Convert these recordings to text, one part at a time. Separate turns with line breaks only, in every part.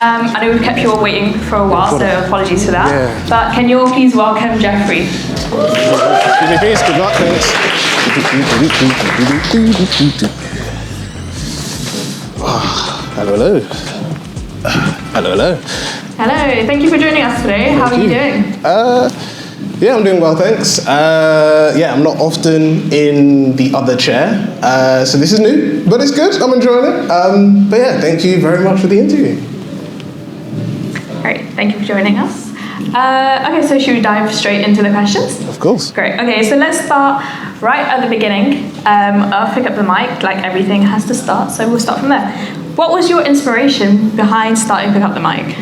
I know we've kept you all waiting for a while, so apologies for that.
Yeah.
But can you all please welcome Jeffrey?
Give me peace, good luck, thanks. Hello. Hello.
Hello, thank you for joining us today. How are you doing?
Yeah, I'm doing well, thanks. I'm not often in the other chair, so this is new, but it's good. I'm enjoying it. But yeah, thank you very much for the interview.
Great, thank you for joining us. Okay, so should we dive straight into the questions?
Of course.
Great, okay, so let's start right at the beginning. I'll pick up the mic, like everything has to start, so we'll start from there. What was your inspiration behind starting Pick Up the Mic?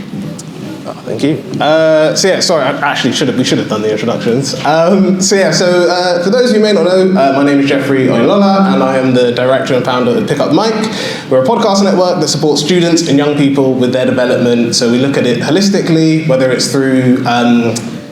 Oh, thank you. We should have done the introductions. For those who may not know, my name is Jeffrey Oyinlola, and I am the director and founder of Pick Up the Mic. We're a podcast network that supports students and young people with their development. So we look at it holistically, whether it's through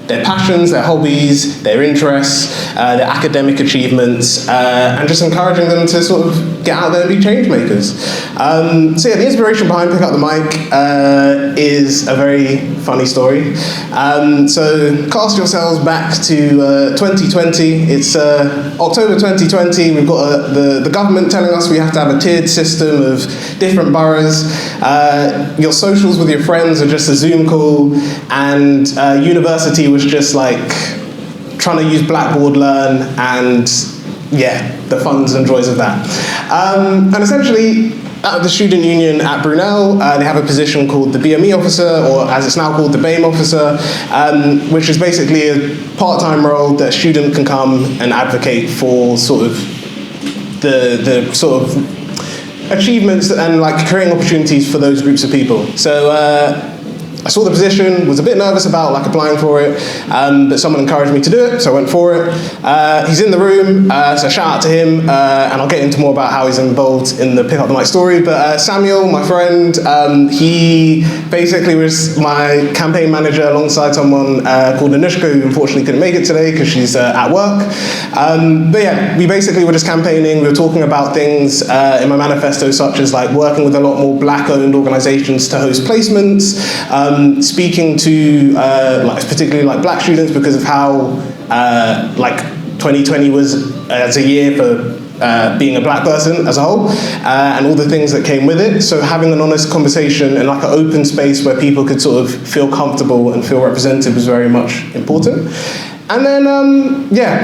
their passions, their hobbies, their interests, their academic achievements, and just encouraging them to sort of get out there and be change makers. The inspiration behind Pick Up the Mic is a very funny story. So cast yourselves back to 2020. It's October 2020. We've got the government telling us we have to have a tiered system of different boroughs. Your socials with your friends are just a Zoom call, and university was just like trying to use Blackboard Learn and the funs and joys of that. And essentially, at the student union at Brunel, they have a position called the BME officer, or as it's now called, the BAME officer, which is basically a part-time role that a student can come and advocate for sort of the sort of achievements and like creating opportunities for those groups of people. So I saw the position, was a bit nervous about like applying for it, but someone encouraged me to do it, so I went for it. He's in the room, so shout out to him, and I'll get into more about how he's involved in the Pick Up the Mic story. But Samuel, my friend, he basically was my campaign manager alongside someone called Anushka, who unfortunately couldn't make it today because she's at work. We basically were just campaigning. We were talking about things in my manifesto, such as like working with a lot more Black-owned organizations to host placements, speaking to particularly like Black students because of how 2020 was as a year for being a Black person as a whole, and all the things that came with it. So having an honest conversation and like an open space where people could sort of feel comfortable and feel represented was very much important. And then,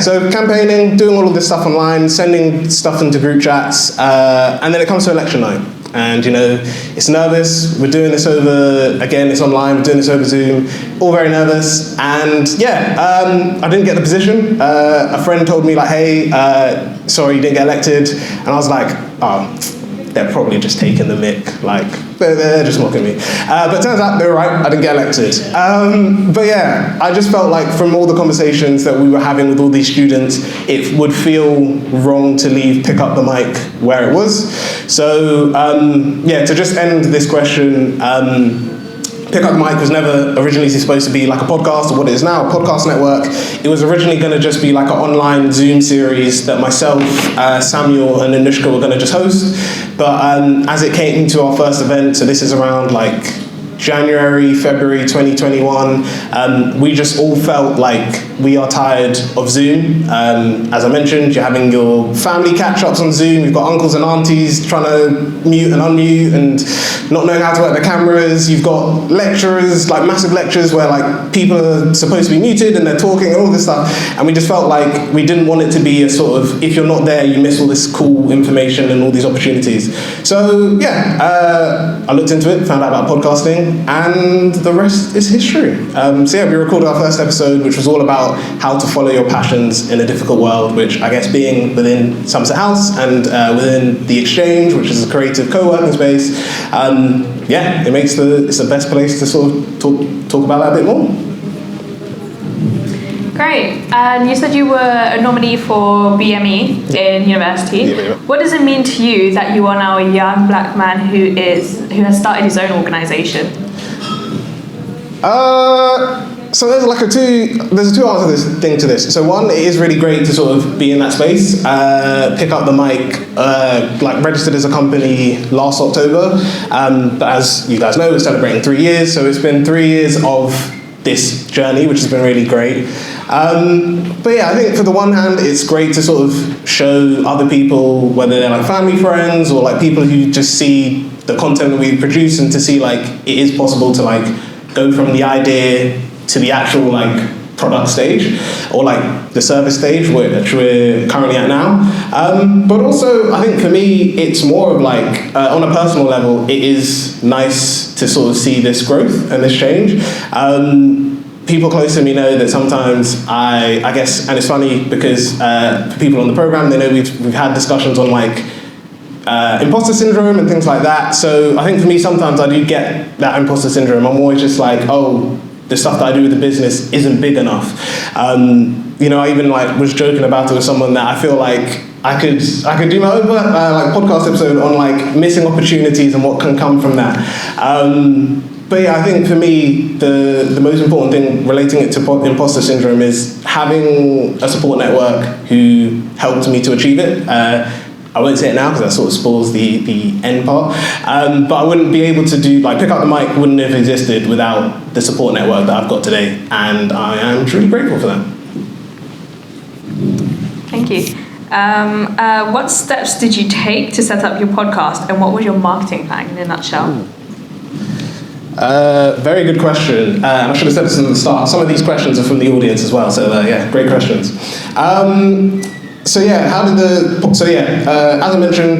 so campaigning, doing all of this stuff online, sending stuff into group chats, and then it comes to election night. And, it's nervous. We're doing this over, again, it's online, we're doing this over Zoom, all very nervous. And I didn't get the position. A friend told me like, hey, sorry, you didn't get elected. And I was like, oh, they're probably just taking the mick, like, they're just mocking me. But it turns out they were right, I didn't get elected. I just felt like from all the conversations that we were having with all these students, it would feel wrong to leave Pick Up the Mic where it was. So, to just end this question, Pick Up the Mic was never originally supposed to be like a podcast or what it is now, a podcast network. It was originally going to just be like an online Zoom series that myself, Samuel and Anushka were going to just host. But as it came to our first event, so this is around like January, February 2021, we just all felt like we are tired of Zoom. As I mentioned, you're having your family catch-ups on Zoom. You've got uncles and aunties trying to mute and unmute and not knowing how to work their cameras. You've got lecturers, like massive lectures where like people are supposed to be muted and they're talking and all this stuff. And we just felt like we didn't want it to be a sort of, if you're not there, you miss all this cool information and all these opportunities. So I looked into it, found out about podcasting, and the rest is history. We recorded our first episode, which was all about how to follow your passions in a difficult world, which I guess being within Somerset House and within the Exchange, which is a creative co-working space, it's the best place to sort of talk about that a bit more.
Great. And you said you were a nominee for BME in university.
Yeah.
What does it mean to you that you are now a young Black man who has started his own organisation?
So there's a two answer to this. So one, it is really great to sort of be in that space, pick up the mic, like registered as a company last October. But as you guys know, we're celebrating 3 years. So it's been 3 years of this journey, which has been really great. But yeah, I think for the one hand, it's great to sort of show other people, whether they're like family, friends, or like people who just see the content that we produce, and to see like it is possible to like go from the idea to the actual like product stage, or like the service stage, which we're currently at now. But also, I think for me, it's more of like, on a personal level, it is nice to sort of see this growth and this change. People close to me know that sometimes I guess, and it's funny because for people on the program, they know we've had discussions on like imposter syndrome and things like that. So I think for me, sometimes I do get that imposter syndrome. I'm always just like, oh, the stuff that I do with the business isn't big enough. You know, I even like was joking about it with someone that I feel like I could do my own like podcast episode on like missing opportunities and what can come from that. But yeah, I think for me, the most important thing relating it to imposter syndrome is having a support network who helped me to achieve it. I won't say it now because that sort of spoils the end part. But I wouldn't be able to do, like, pick up the mic wouldn't have existed without the support network that I've got today. And I am truly grateful for that.
Thank you. What steps did you take to set up your podcast, and what was your marketing plan in a nutshell?
Very good question. And I should have said this at the start. Some of these questions are from the audience as well. So yeah, great questions. So yeah, as I mentioned,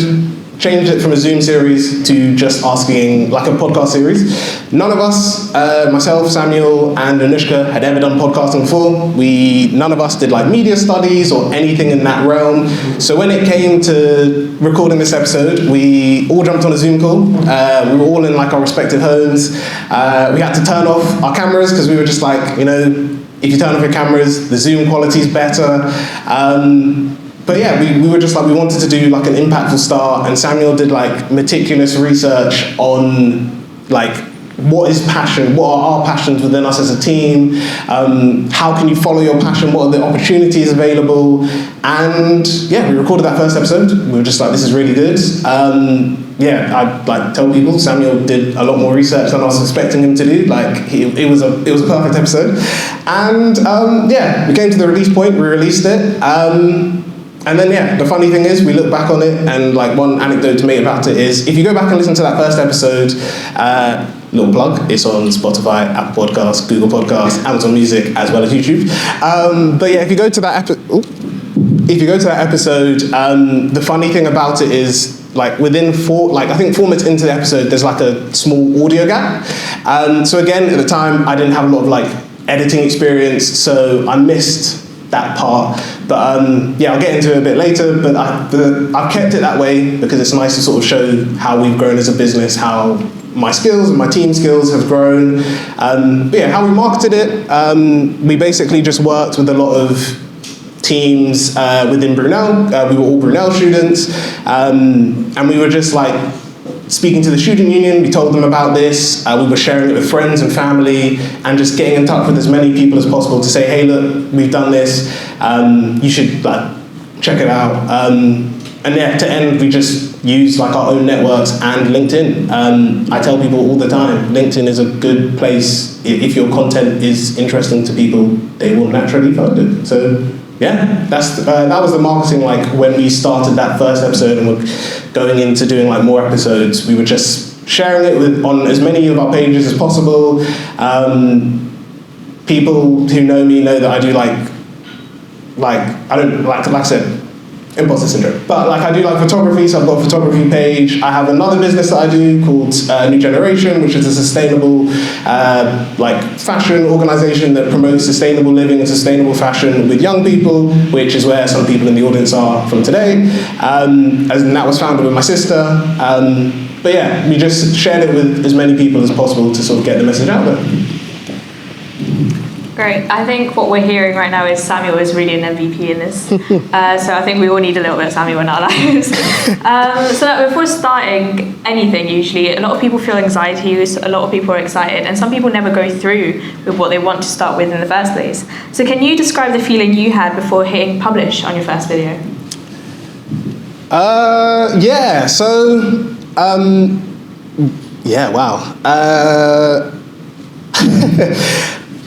changed it from a Zoom series to just asking, like a podcast series. None of us, myself, Samuel, and Anushka, had ever done podcasting before. None of us did like media studies or anything in that realm. So when it came to recording this episode, we all jumped on a Zoom call. We were all in like our respective homes. We had to turn off our cameras because we were just like, you know, if you turn off your cameras, the Zoom quality is better. But yeah, we were just like, we wanted to do like an impactful start, and Samuel did like meticulous research on like what is passion, what are our passions within us as a team, how can you follow your passion, what are the opportunities available, and yeah, we recorded that first episode. We were just like, this is really good. Yeah, I like tell people Samuel did a lot more research than I was expecting him to do. Like it was a perfect episode, and yeah, we came to the release point. We released it, and then yeah, the funny thing is we look back on it, and like one anecdote to make about it is if you go back and listen to that first episode. Little plug, it's on Spotify, Apple Podcasts, Google Podcasts, Amazon Music, as well as YouTube. But yeah, if you go to that episode, the funny thing about it is like within 4 minutes into the episode, there's like a small audio gap. So again, at the time, I didn't have a lot of like editing experience, so I missed that part. But yeah, I'll get into it a bit later, but I've kept it that way because it's nice to sort of show how we've grown as a business, how my skills and my team skills have grown. But yeah, how we marketed it, we basically just worked with a lot of teams within Brunel. We were all Brunel students, and we were just like speaking to the student union. We told them about this. We were sharing it with friends and family, and just getting in touch with as many people as possible to say, hey, look, we've done this. You should like check it out. And yeah, to end, we just use like our own networks and LinkedIn. I tell people all the time, LinkedIn is a good place. If your content is interesting to people, they will naturally find it. So yeah, that was the marketing. Like when we started that first episode and we're going into doing like more episodes, we were just sharing it on as many of our pages as possible. People who know me know that I do I don't like I said, imposter syndrome. But like I do like photography, so I've got a photography page. I have another business that I do called New Generation, which is a sustainable like fashion organization that promotes sustainable living and sustainable fashion with young people, which is where some people in the audience are from today. And that was founded with my sister. But yeah, we just shared it with as many people as possible to sort of get the message out there.
Great. I think what we're hearing right now is Samuel is really an MVP in this. So I think we all need a little bit of Samuel in our lives. So before starting anything, usually, a lot of people feel anxiety, a lot of people are excited, and some people never go through with what they want to start with in the first place. So can you describe the feeling you had before hitting publish on your first video?
Wow.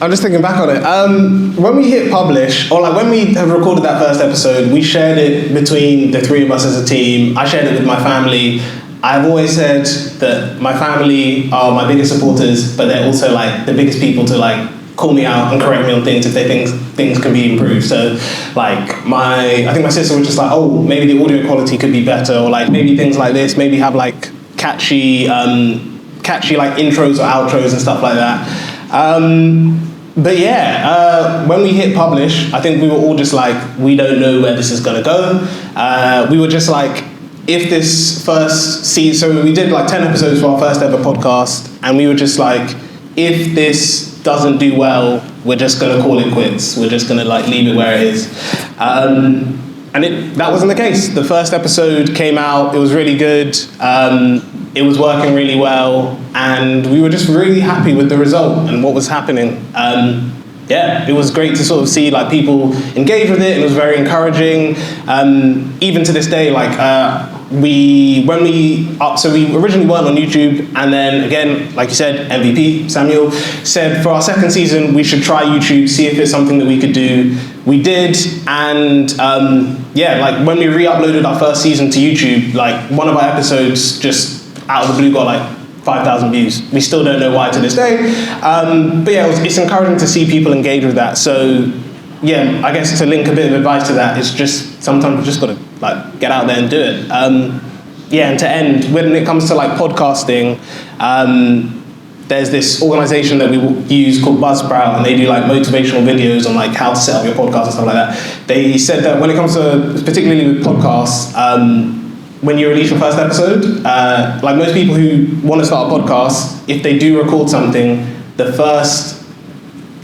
I'm just thinking back on it. When we hit publish, or like when we have recorded that first episode, we shared it between the three of us as a team. I shared it with my family. I've always said that my family are my biggest supporters, but they're also like the biggest people to like call me out and correct me on things if they think things can be improved. So like I think my sister was just like, oh, maybe the audio quality could be better, or like maybe things like this, maybe have like catchy like intros or outros and stuff like that. When we hit publish, I think we were all just like, we don't know where this is gonna go. We were just like, if this first season, so we did like 10 episodes for our first ever podcast, and we were just like, if this doesn't do well, we're just gonna call it quits. We're just gonna like leave it where it is. And that wasn't the case. The first episode came out, it was really good. It was working really well, and we were just really happy with the result and what was happening. It was great to sort of see like people engage with it. It was very encouraging. Even to this day, like we originally weren't on YouTube, and then again, like you said, MVP Samuel said for our second season we should try YouTube, see if it's something that we could do. We did, and like when we re-uploaded our first season to YouTube, like one of our episodes just out of the blue got like 5,000 views. We still don't know why to this day. It's encouraging to see people engage with that. So yeah, I guess to link a bit of advice to that, it's just sometimes you just got to like get out there and do it. And to end, when it comes to like podcasting, there's this organization that we use called Buzzsprout, and they do like motivational videos on like how to set up your podcast and stuff like that. They said that when it comes to, particularly with podcasts, when you release your first episode, like most people who want to start a podcast, if they do record something, the first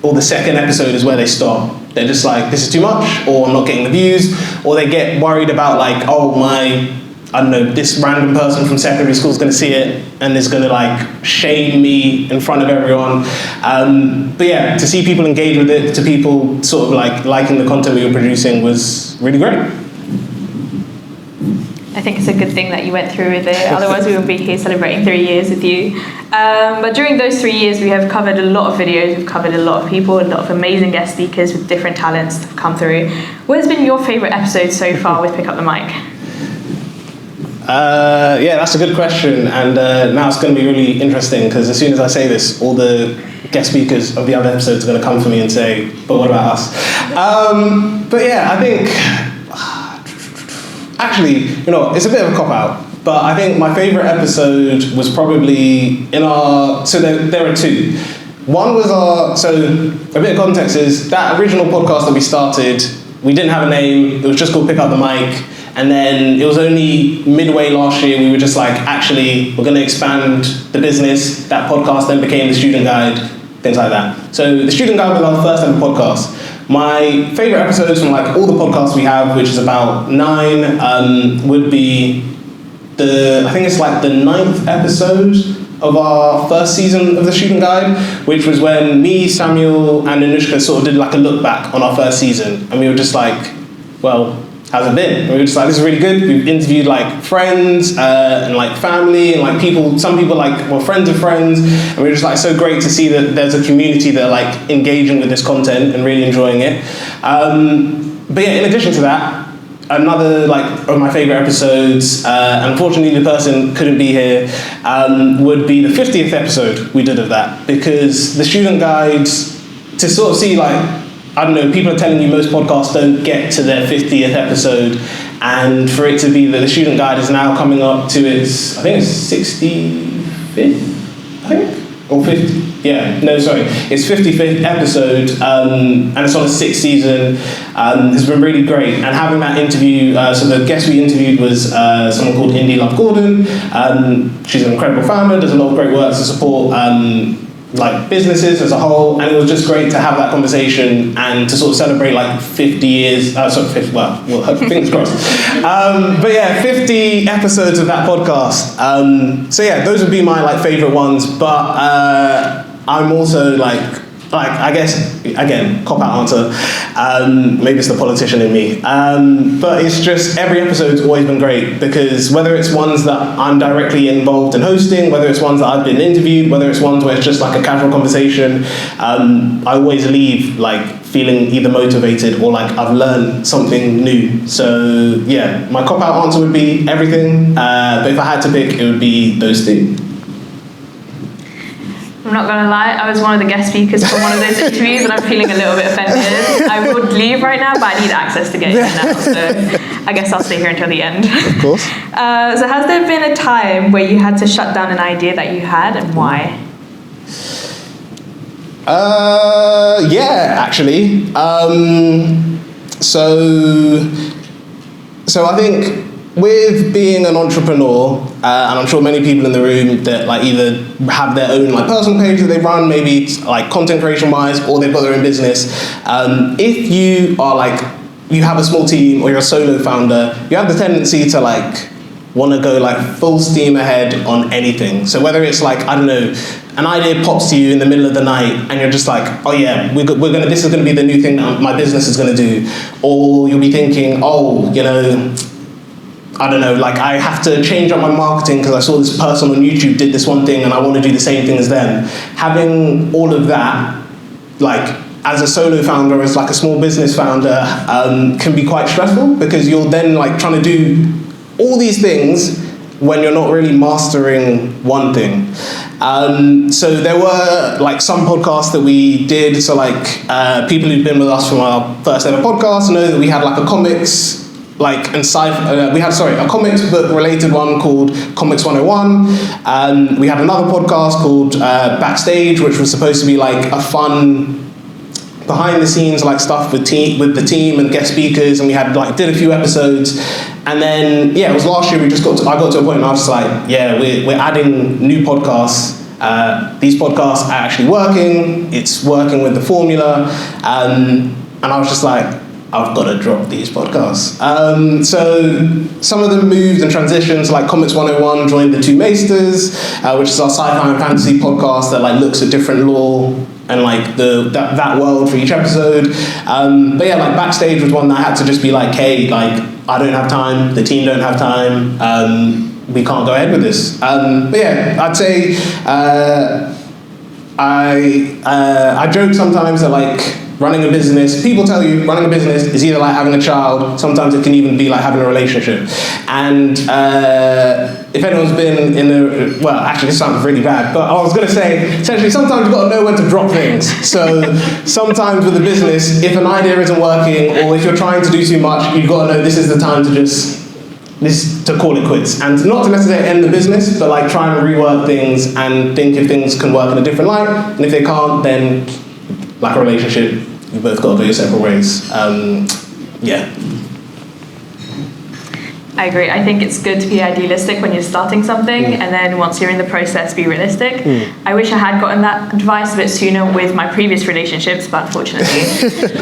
or the second episode is where they stop. They're just like, this is too much, or I'm not getting the views, or they get worried about like, this random person from secondary school is going to see it and is going to like shame me in front of everyone. To see people engage with it, to people sort of like liking the content we were producing was really great.
I think it's a good thing that you went through with it, otherwise we wouldn't be here celebrating 3 years with you. But during those 3 years we have covered a lot of videos, we've covered a lot of people, a lot of amazing guest speakers with different talents that have come through. What has been your favourite episode so far with Pick Up the Mic?
That's a good question, and now it's going to be really interesting, because as soon as I say this, all the guest speakers of the other episodes are going to come for me and say, but what about us? I think, actually, it's a bit of a cop-out, but I think my favourite episode was probably there are two. One was a bit of context is, that original podcast that we started, we didn't have a name, it was just called Pick Up the Mic. And then it was only midway last year we were just like, actually, we're going to expand the business. That podcast then became the Student Guide, things like that. So the Student Guide was our first ever podcast. My favourite episodes from like all the podcasts we have, which is about 9, would be I think it's like the 9th episode of our first season of the Student Guide, which was when me, Samuel, and Anushka sort of did like a look back on our first season. And we were just like, well, how's it been? And we were just like, this is really good. We've interviewed like friends and like family and like people, some people like were friends of friends. And we were just like, so great to see that there's a community that are like engaging with this content and really enjoying it. In addition to that, another like of my favorite episodes, unfortunately the person couldn't be here, would be the 50th episode we did of that, because the Student Guides, to sort of see like, I don't know, people are telling you most podcasts don't get to their 50th episode, and for it to be that the Student Guide is now coming up to its, I think it's 65th, or 50, it's 55th episode, and it's on its 6th season. It's been really great, and having that interview, so the guest we interviewed was someone called Indy Love Gordon. She's an incredible founder, does a lot of great work to support like businesses as a whole, and it was just great to have that conversation and to sort of celebrate like 50 years, fingers crossed. But yeah, 50 episodes of that podcast. So yeah, those would be my like favorite ones, but I'm also like I guess, again, cop-out answer, maybe it's the politician in me, but it's just every episode's always been great, because whether it's ones that I'm directly involved in hosting, whether it's ones that I've been interviewed, whether it's ones where it's just like a casual conversation, I always leave like feeling either motivated or like I've learned something new. So yeah, my cop-out answer would be everything, but if I had to pick, it would be those two.
I'm not going to lie, I was one of the guest speakers for one of those interviews and I'm feeling a little bit offended. I would leave right now, but I need access to get in now, so I guess I'll stay here until the end.
Of course.
So has there been a time where you had to shut down an idea that you had, and why?
Yeah, actually. So I think with being an entrepreneur, and I'm sure many people in the room that like either have their own like personal page that they run, maybe it's, like content creation wise, or they've got their own business. If you are like, you have a small team or you're a solo founder, you have the tendency to like want to go like full steam ahead on anything. So whether it's like, I don't know, an idea pops to you in the middle of the night and you're just like, oh yeah, this is gonna be the new thing that my business is gonna do. Or you'll be thinking, oh, you know, I don't know, like I have to change up my marketing because I saw this person on YouTube did this one thing and I want to do the same thing as them. Having all of that, like as a solo founder, as like a small business founder, can be quite stressful, because you're then like trying to do all these things when you're not really mastering one thing. So there were like some podcasts that we did, so like people who've been with us from our first ever podcast know that we had like a comics, like and sci-fi, we had a comics book related one called Comics 101. We had another podcast called Backstage, which was supposed to be like a fun behind the scenes like stuff with the team and guest speakers, and we had like did a few episodes. And then yeah, it was last year I got to a point and I was like, yeah, we're adding new podcasts. These podcasts are actually working, it's working with the formula, and I was just like, I've got to drop these podcasts. So some of them moved and transitioned. Like Comics 101 joined the Two Maesters, which is our sci-fi and fantasy podcast that like looks at different lore and like that world for each episode. But yeah, like Backstage was one that I had to just be like, hey, like I don't have time, the team don't have time, we can't go ahead with this. But yeah, I'd say I joke sometimes that like running a business, people tell you running a business is either like having a child, sometimes it can even be like having a relationship. And if anyone's been in a, well, actually this sounds really bad, but I was gonna say, essentially sometimes you've got to know when to drop things. So sometimes with a business, if an idea isn't working, or if you're trying to do too much, you've got to know this is the time to call it quits. And not to necessarily end the business, but like try and rework things and think if things can work in a different light. And if they can't, then like a relationship, you both got to go your separate ways. Yeah.
I agree. I think it's good to be idealistic when you're starting something, and then once you're in the process, be realistic. I wish I had gotten that advice a bit sooner with my previous relationships, but unfortunately,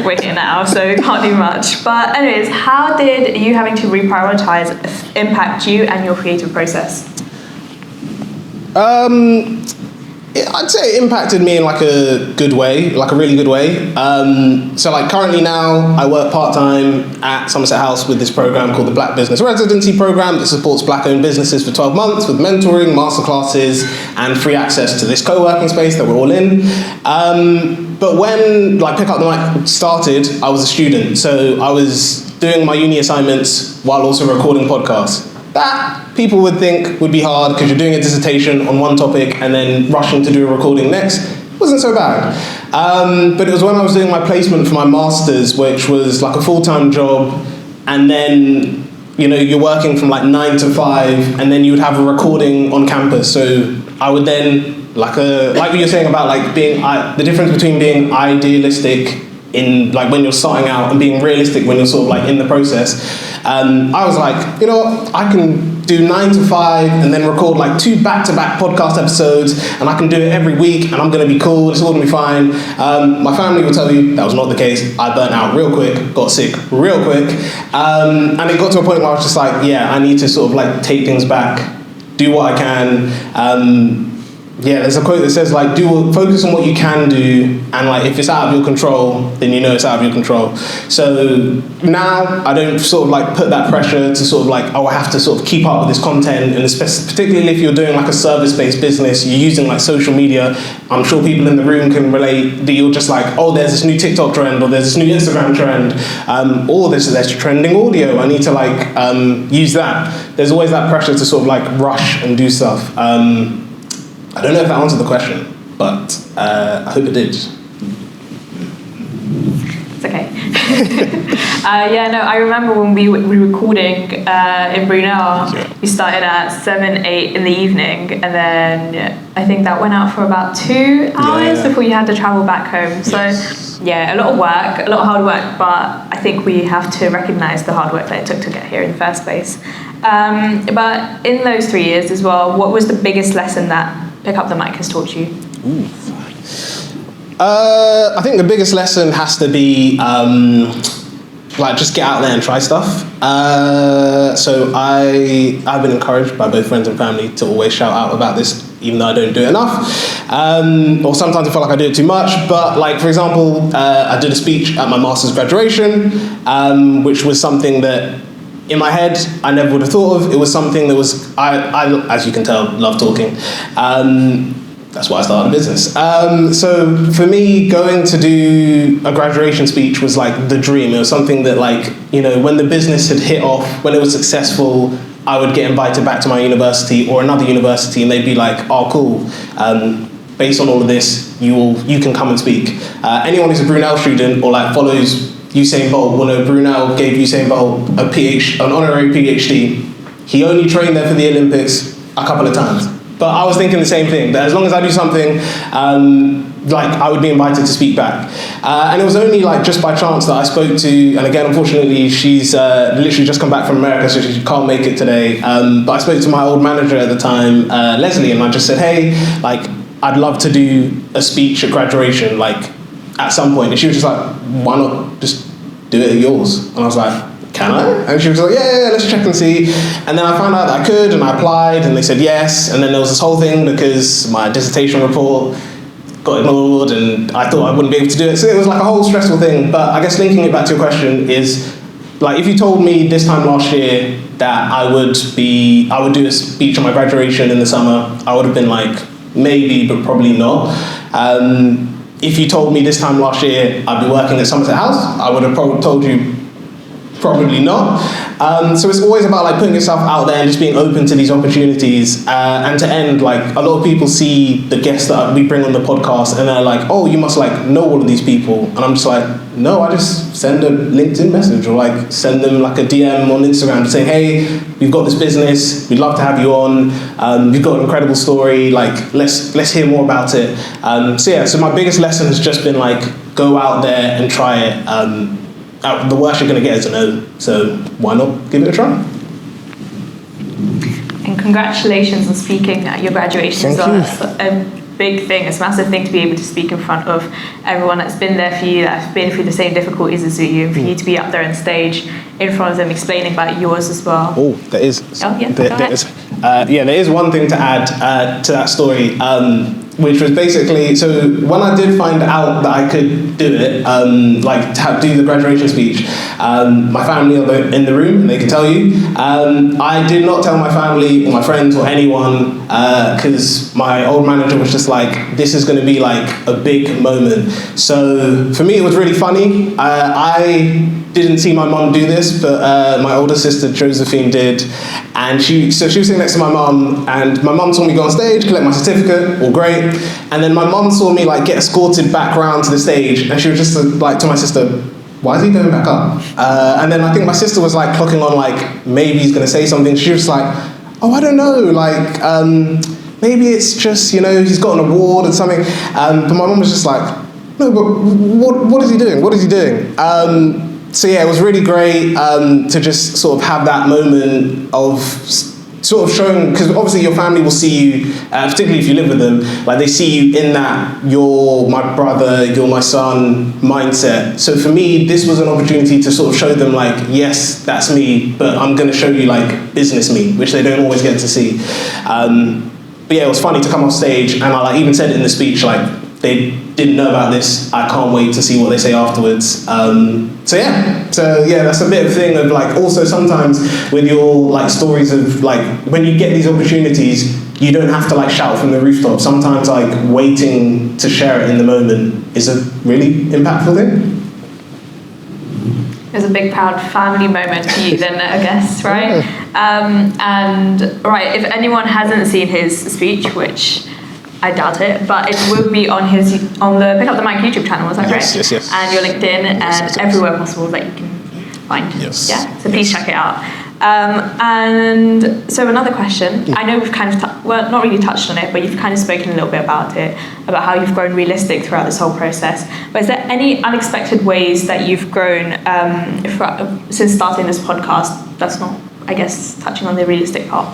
we're here now, so can't do much. But anyways, how did you having to reprioritize impact you and your creative process?
I'd say it impacted me in like a good way, like a really good way. So like currently now I work part-time at Somerset House with this program called the Black Business Residency Program that supports black-owned businesses for 12 months with mentoring, masterclasses, and free access to this co-working space that we're all in. But when like Pick Up the Mic started, I was a student. So I was doing my uni assignments while also recording podcasts. That people would think would be hard because you're doing a dissertation on one topic and then rushing to do a recording next. It wasn't so bad. But it was when I was doing my placement for my master's, which was like a full-time job, and then you're working from like 9 to 5, and then you would have a recording on campus. So I would then like what you're saying about like being the difference between being idealistic in like when you're starting out and being realistic when you're sort of like in the process. I was like, you know what, I can do 9 to 5 and then record like 2 back-to-back podcast episodes, and I can do it every week and I'm gonna be cool, it's all gonna be fine. My family will tell you that was not the case. I burnt out real quick, got sick real quick, and it got to a point where I was just like, yeah, I need to sort of like take things back, do what I can. Yeah, there's a quote that says like, focus on what you can do, and like if it's out of your control, then you know it's out of your control. So now I don't sort of like put that pressure to sort of like, oh, I have to sort of keep up with this content, and particularly if you're doing like a service-based business, you're using like social media. I'm sure people in the room can relate that you're just like, oh, there's this new TikTok trend, or there's this new Instagram trend, or there's trending audio, I need to like use that. There's always that pressure to sort of like rush and do stuff. I don't know if that answered the question, but I hope it did.
It's okay. I remember when we were recording in Brunel, we started at 7, 8 in the evening, and then I think that went out for about 2 hours before you had to travel back home. So a lot of work, a lot of hard work, but I think we have to recognise the hard work that it took to get here in the first place. But in those 3 years as well, what was the biggest lesson that Pick Up the Mic has taught you?
I think the biggest lesson has to be like just get out there and try stuff. So I've been encouraged by both friends and family to always shout out about this, even though I don't do it enough. Or sometimes I feel like I do it too much. But like, for example, I did a speech at my master's graduation, which was something that in my head I never would have thought of. It was something that was, I as you can tell, love talking. That's why I started a business. So for me, going to do a graduation speech was like the dream. It was something that, like, you know, when the business had hit off, when it was successful, I would get invited back to my university or another university, and they'd be like, oh, cool. Based on all of this, you can come and speak. Anyone who's a Brunel student or like follows Usain Bolt will know Brunel gave Usain Bolt an honorary PhD. He only trained there for the Olympics a couple of times. But I was thinking the same thing, that as long as I do something, like I would be invited to speak back. And it was only like just by chance that I spoke to, and again, unfortunately, she's literally just come back from America, so she can't make it today. But I spoke to my old manager at the time, Leslie, and I just said, hey, like, I'd love to do a speech at graduation, like, at some point. And she was just like, why not just do it at yours? And I was like, can I? And she was like, yeah, let's check and see. And then I found out that I could, and I applied, and they said yes. And then there was this whole thing because my dissertation report got ignored, and I thought I wouldn't be able to do it. So it was like a whole stressful thing. But I guess linking it back to your question is, like, if you told me this time last year that I would do a speech on my graduation in the summer, I would have been like, maybe, but probably not. If you told me this time last year I'd be working at Somerset House, I would have told you probably not. So it's always about like putting yourself out there and just being open to these opportunities. And to end, like, a lot of people see the guests that we bring on the podcast and they're like, oh, you must like know all of these people. And I'm just like, no, I just send a LinkedIn message or like send them like a DM on Instagram to say, hey, we've got this business, we'd love to have you on. You've got an incredible story, like let's hear more about it. So my biggest lesson has just been like, go out there and try it. The worst you're going to get is a no, so why not give it a try?
And congratulations on speaking at your graduation.
Thank you.
It's a big thing, it's a massive thing to be able to speak in front of everyone that's been there for you, that's been through the same difficulties as you, and for you to be up there on stage in front of them explaining about yours as well.
Oh, there is.
Oh, yeah,
there is one thing to add to that story. Which was basically, so when I did find out that I could do it, do the graduation speech, my family are in the room and they can tell you. I did not tell my family or my friends or anyone because my old manager was just like, this is going to be like a big moment. So for me, it was really funny. I didn't see my mum do this, but my older sister Josephine did, and she was sitting next to my mum, and my mum saw me go on stage, collect my certificate, all great, and then my mum saw me like get escorted back round to the stage, and she was just like to my sister, why is he going back up? And then I think my sister was like clocking on like, maybe he's going to say something. She was like, oh, I don't know, like maybe it's just, you know, he's got an award or something. But my mum was just like, no, but what is he doing? What is he doing? So yeah, it was really great to just sort of have that moment of sort of showing, because obviously your family will see you, particularly if you live with them, like they see you in that you're my brother, you're my son mindset. So for me, this was an opportunity to sort of show them like, yes, that's me, but I'm going to show you like business me, which they don't always get to see. But yeah, it was funny to come off stage, and I like even said it in the speech, like they didn't know about this. I can't wait to see what they say afterwards. So yeah, that's a bit of thing of like, also sometimes with your like stories of like, when you get these opportunities, you don't have to like shout from the rooftop. Sometimes like waiting to share it in the moment is a really impactful thing.
It was a big proud family moment for you then, I guess, right? And right, if anyone hasn't seen his speech, which I doubt it, but it will be on the Pick Up the Mic YouTube channel, is that correct?
Yes.
And your LinkedIn and everywhere possible that you can find.
Yes.
Yeah, so please check it out. And so another question, I know we've kind of, not really touched on it, but you've kind of spoken a little bit about it, about how you've grown realistic throughout this whole process. But is there any unexpected ways that you've grown since starting this podcast that's not, I guess, touching on the realistic part?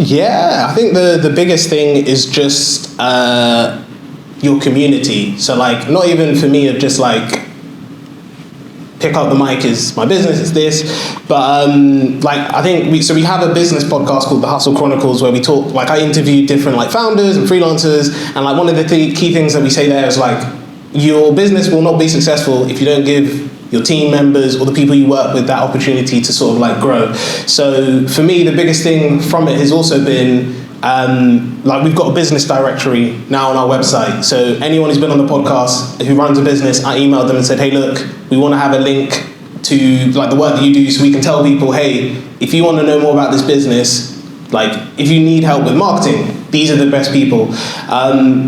Yeah, I think the biggest thing is just your community. So like, not even for me of just like, Pick Up the Mic is my business, it's this, but like I think we have a business podcast called The Hustle Chronicles where we talk, like I interview different like founders and freelancers, and like one of the key things that we say there is like, your business will not be successful if you don't give your team members or the people you work with that opportunity to sort of like grow. So for me, the biggest thing from it has also been like we've got a business directory now on our website. So anyone who's been on the podcast who runs a business, I emailed them and said, hey, look, we want to have a link to like the work that you do, so we can tell people, hey, if you want to know more about this business, like if you need help with marketing, these are the best people.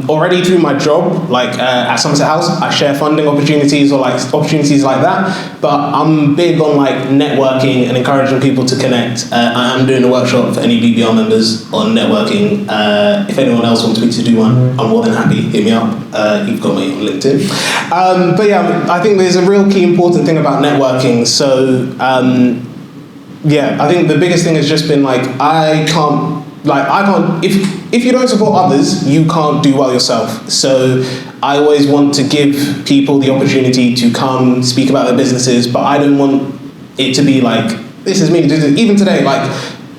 Already through my job, like at Somerset House, I share funding opportunities or like opportunities like that. But I'm big on like networking and encouraging people to connect. I am doing a workshop for any BBR members on networking. If anyone else wants me to do one, I'm more than happy. Hit me up. You've got me on LinkedIn. But yeah, I think there's a real key important thing about networking. So yeah, I think the biggest thing has just been like, if you don't support others, you can't do well yourself. So I always want to give people the opportunity to come speak about their businesses, but I don't want it to be like, this is me. Even today, like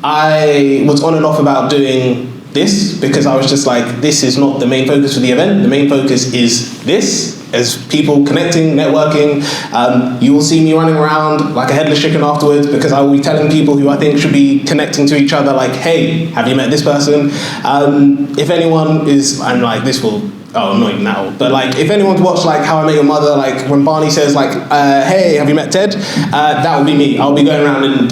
I was on and off about doing this because I was just like, this is not the main focus for the event. The main focus is this, as people connecting, networking. You will see me running around like a headless chicken afterwards because I will be telling people who I think should be connecting to each other, like, hey, have you met this person? If anyone is, I'm like, this will, oh, not even now, but like, if anyone's watched like How I Met Your Mother, like when Barney says like, hey, have you met Ted? That will be me. I'll be going around and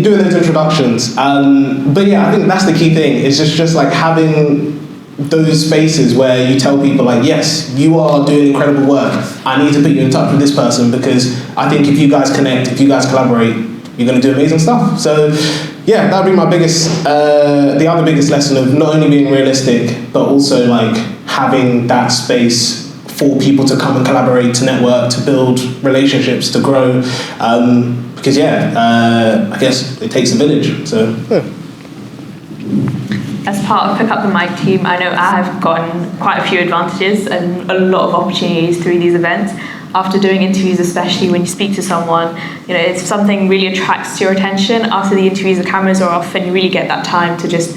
doing those introductions. But yeah, I think that's the key thing. It's just like having those spaces where you tell people like, yes, you are doing incredible work. I need to put you in touch with this person because I think if you guys connect, if you guys collaborate, you're going to do amazing stuff. So yeah, that would be my biggest, the other biggest lesson of not only being realistic, but also like having that space for people to come and collaborate, to network, to build relationships, to grow. Because yeah, I guess it takes a village. So yeah.
As part of Pick Up the Mic team, I know I have gotten quite a few advantages and a lot of opportunities through these events. After doing interviews, especially when you speak to someone, you know, if something really attracts your attention, after the interviews, the cameras are off, and you really get that time to just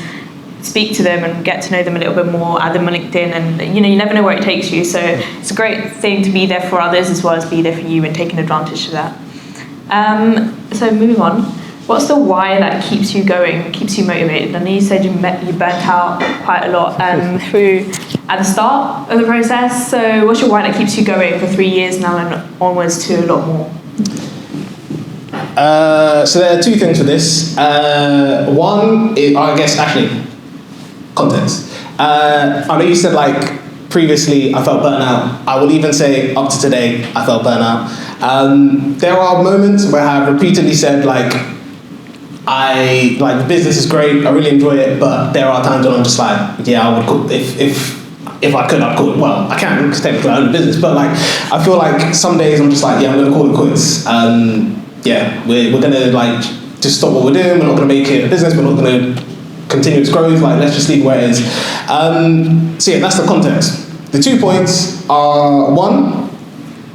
speak to them and get to know them a little bit more, add them on LinkedIn, and you know, you never know where it takes you. So it's a great thing to be there for others as well as be there for you and taking advantage of that. So moving on, what's the why that keeps you going, keeps you motivated? I know you said you burnt out quite a lot through at the start of the process. So what's your why that keeps you going for 3 years now and onwards to a lot more?
So there are two things for this. One, I guess actually, context. I know you said like previously I felt burnt out. I will even say up to today I felt burnt out. There are moments where I have repeatedly said like, the business is great, I really enjoy it, but there are times when I'm just like, yeah, I would if if I could, I'd call it, well, I can, because technically I own a business, but like, I feel like some days I'm just like, yeah, I'm going to call it quits. We're going to like just stop what we're doing. We're not going to make it a business. We're not going to continue its growth. Like, let's just leave it where it is. So yeah, that's the context. The 2 points are, one,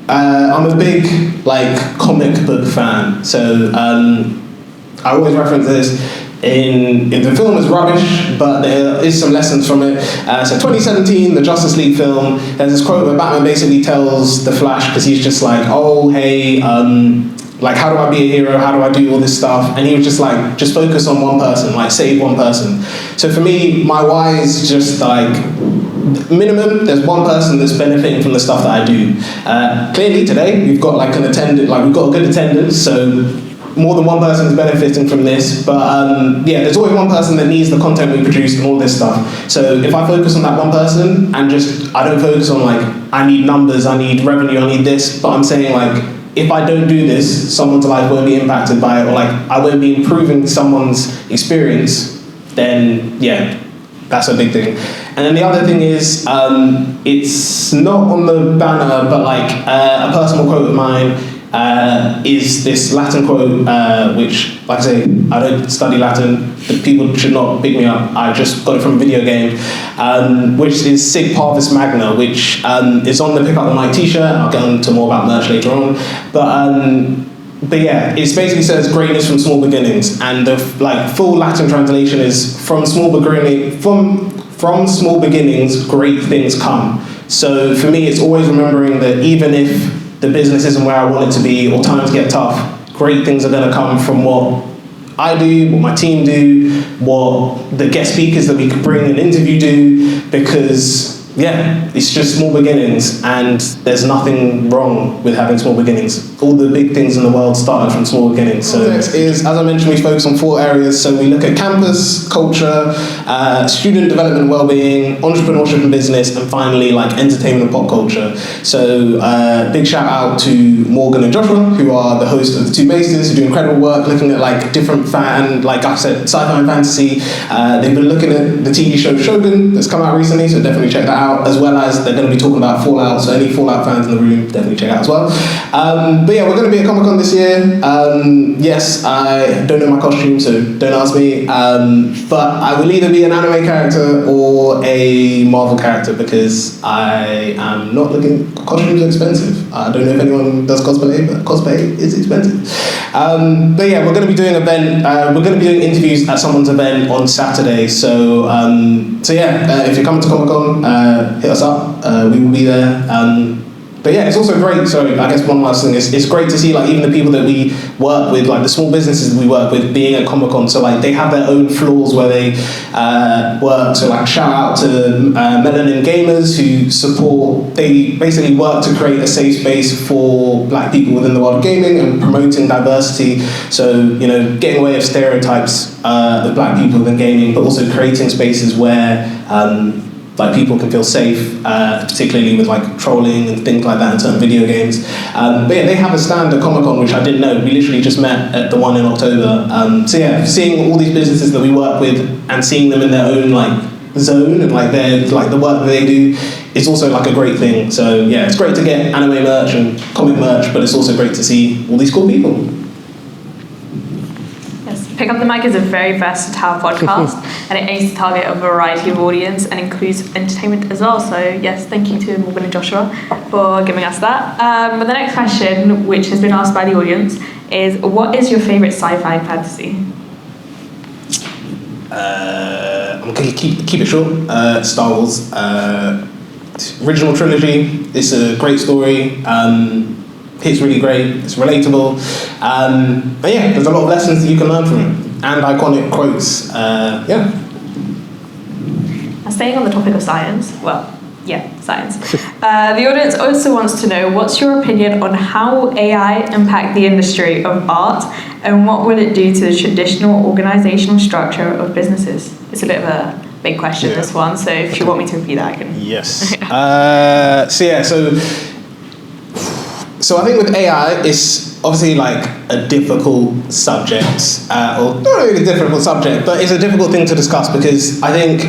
I'm a big like comic book fan. So I always reference this. In the film is rubbish, but there is some lessons from it. So 2017, the Justice League film, there's this quote where Batman basically tells the Flash, because he's just like, oh, hey, like, how do I be a hero? How do I do all this stuff? And he was just like, just focus on one person, like save one person. So for me, my why is just like, minimum, there's one person that's benefiting from the stuff that I do. Clearly today, we've got like we've got a good attendance, so more than one person is benefiting from this, but there's always one person that needs the content we produce and all this stuff. So if I focus on that one person and I don't focus on like, I need numbers, I need revenue, I need this, but I'm saying like, if I don't do this, someone's life won't be impacted by it, or like, I won't be improving someone's experience, then yeah, that's a big thing. And then the other thing is, it's not on the banner, but like a personal quote of mine, is this Latin quote, which, like I say, I don't study Latin, people should not pick me up, I just got it from a video game, which is Sig Parvis Magna, which is on the Pick Up the Mic t-shirt. I'll get into more about merch later on, but yeah, it basically says greatness from small beginnings, and the like full Latin translation is from small beginnings, great things come. So for me, it's always remembering that even if the business isn't where I want it to be, or times get tough, great things are going to come from what I do, what my team do, what the guest speakers that we could bring and interview do, because yeah, it's just small beginnings, and there's nothing wrong with having small beginnings. All the big things in the world started from small beginnings. So next is, as I mentioned, we focus on 4 areas. So we look at campus, culture, student development and well-being, entrepreneurship and business, and finally like entertainment and pop culture. So big shout out to Morgan and Joshua, who are the hosts of the 2 Bases, who do incredible work looking at like different like I said, sci-fi and fantasy. They've been looking at the TV show Shogun that's come out recently, so definitely check that out, as well as they're going to be talking about Fallout, so any Fallout fans in the room, definitely check it out as well. But yeah, we're going to be at Comic-Con this year. Yes, I don't know my costume, so don't ask me, but I will either be an anime character or a Marvel character, because I am not looking, costumes are expensive. I don't know if anyone does cosplay, but cosplay is expensive. But yeah, we're going to be doing we're going to be doing interviews at someone's event on Saturday, so yeah, if you're coming to Comic-Con, hit us up, we will be there. But yeah, it's also great, so I guess one last thing is, it's great to see like even the people that we work with, like the small businesses that we work with, being at Comic-Con, so like they have their own floors where they work, so like shout out to Melanin Gamers, who support, they basically work to create a safe space for black people within the world of gaming and promoting diversity, so, you know, getting away of stereotypes of black people within gaming, but also creating spaces where like people can feel safe, particularly with like trolling and things like that in certain video games. But yeah, they have a stand at Comic-Con, which I didn't know. We literally just met at the one in October. So yeah, seeing all these businesses that we work with and seeing them in their own like zone and like their like the work that they do, it's also like a great thing. So yeah, it's great to get anime merch and comic merch, but it's also great to see all these cool people.
Pick Up the Mic is a very versatile podcast, and it aims to target a variety of audience and includes entertainment as well. So yes, thank you to Morgan and Joshua for giving us that. But the next question, which has been asked by the audience, is what is your favourite sci-fi and fantasy?
I'm going to keep it short. Star Wars. Original trilogy. It's a great story. It's really great, it's relatable, but yeah, there's a lot of lessons that you can learn from it, and iconic quotes, yeah.
And staying on the topic of science, science. The audience also wants to know, what's your opinion on how AI impact the industry of art, and what will it do to the traditional organizational structure of businesses? It's a bit of a big question, this one, so if you want me to repeat that, I can. Yes.
So I think with AI, it's obviously like a difficult subject, or not really a difficult subject, but it's a difficult thing to discuss, because I think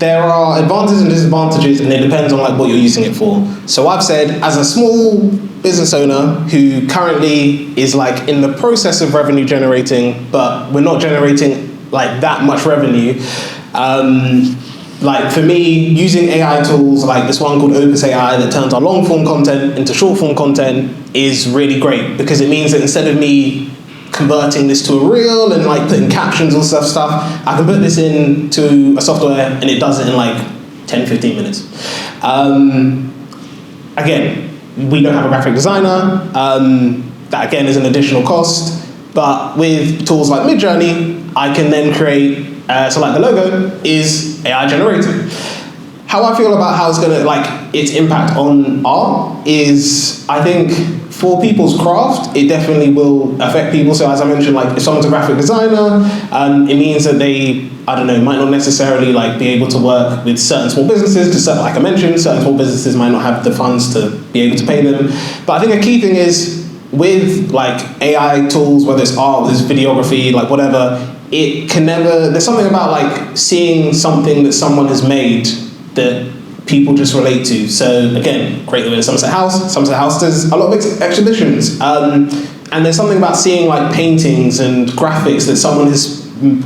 there are advantages and disadvantages, and it depends on like what you're using it for. So I've said, as a small business owner who currently is like in the process of revenue generating, but we're not generating like that much revenue. Like for me, using AI tools like this one called Opus AI that turns our long form content into short form content is really great, because it means that instead of me converting this to a reel and like putting captions or stuff, I can put this into a software and it does it in like 10, 15 minutes. Again, we don't have a graphic designer. That again is an additional cost. But with tools like Midjourney, I can then create, so like the logo is AI generated. How I feel about how it's gonna, like its impact on art is, I think for people's craft, it definitely will affect people. So as I mentioned, like if someone's a graphic designer, it means that they, I don't know, might not necessarily like be able to work with certain small businesses, because like I mentioned, certain small businesses might not have the funds to be able to pay them. But I think a key thing is with like AI tools, whether it's art, whether it's videography, like whatever, it can never, there's something about like seeing something that someone has made that people just relate to. So again, great with Somerset House. Somerset House does a lot of exhibitions. And there's something about seeing like paintings and graphics that someone has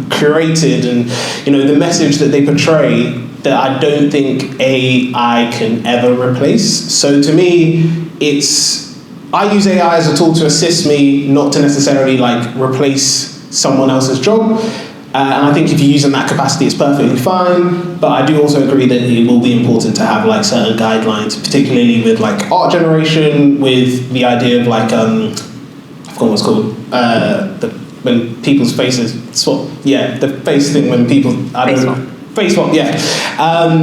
curated, and you know, the message that they portray, that I don't think AI can ever replace. So to me, I use AI as a tool to assist me, not to necessarily like replace someone else's job. And I think if you use in that capacity, it's perfectly fine. But I do also agree that it will be important to have like certain guidelines, particularly with like art generation, with the idea of like, I forgot what it's called, when people's faces swap. Yeah, the face thing when people, I don't know. Face swap, yeah.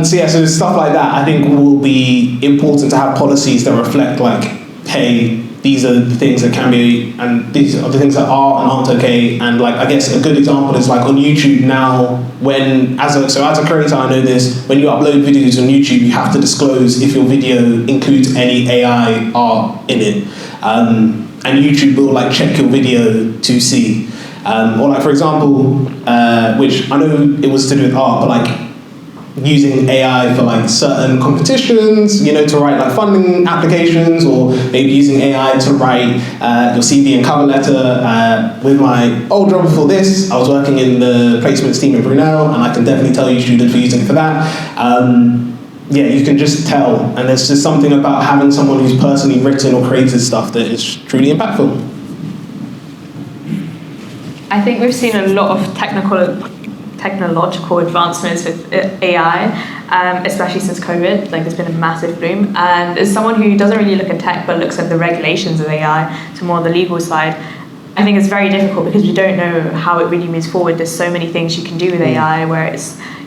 So stuff like that, I think will be important to have policies that reflect like, hey, these are the things that can be, and these are the things that are and aren't okay. And like, I guess a good example is like on YouTube now, when, as a creator, I know this, when you upload videos on YouTube, you have to disclose if your video includes any AI art in it. And YouTube will like check your video to see. Or like, for example, which I know it was to do with art, but like, using AI for like certain competitions, you know, to write like funding applications, or maybe using AI to write your CV and cover letter. With my old job before this, I was working in the placements team at Brunel, and I can definitely tell you students were using it for that. Yeah, you can just tell, and there's just something about having someone who's personally written or created stuff that is truly impactful.
I think we've seen a lot of technological advancements with AI, especially since COVID. Like there's been a massive boom, and as someone who doesn't really look at tech but looks at the regulations of AI, so more on the legal side, I think it's very difficult because we don't know how it really moves forward. There's so many things you can do with AI where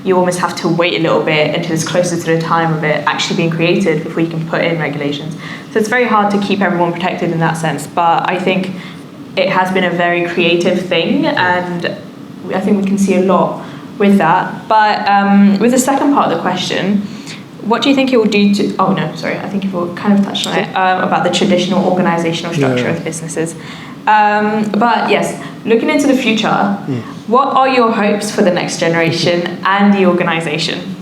you almost have to wait a little bit until it's closer to the time of it actually being created before you can put in regulations. So it's very hard to keep everyone protected in that sense, but I think it has been a very creative thing, and I think we can see a lot with that. But with the second part of the question, what do you think it will do to... Oh, no, sorry. I think you've all kind of touched on it, about the traditional organizational structure of businesses. But yes, looking into the future, what are your hopes for the next generation and the organization?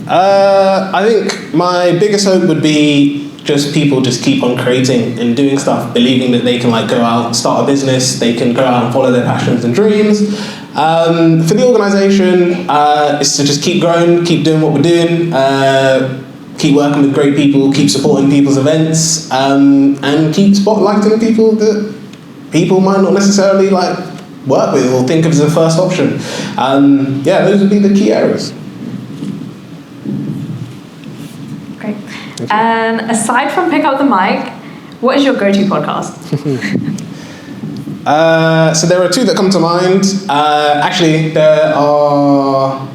I think my biggest hope would be just people just keep on creating and doing stuff, believing that they can like go out and start a business, they can go out and follow their passions and dreams. For the organisation, it's to just keep growing, keep doing what we're doing, keep working with great people, keep supporting people's events, and keep spotlighting people that people might not necessarily like work with or think of as a first option. Yeah, those would be the key areas.
Great. And aside from Pick Up the Mic, what is your go-to podcast?
So there are two that come to mind. Actually, there are...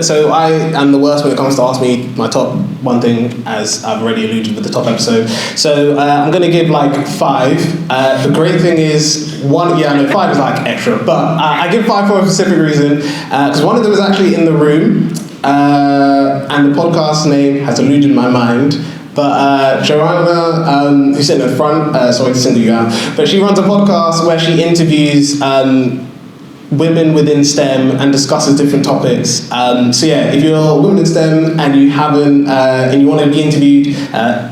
So I am the worst when it comes to ask me my top one thing, as I've already alluded with the top episode. So I'm going to give like 5. The great thing is, 5 is like extra, but I give 5 for a specific reason, because one of them is actually in the room, and the podcast name has eluded my mind. But Joanna, who's sitting in the front, sorry to single you out, but she runs a podcast where she interviews women within STEM and discusses different topics. So yeah, if you're women in STEM and you haven't, and you want to be interviewed,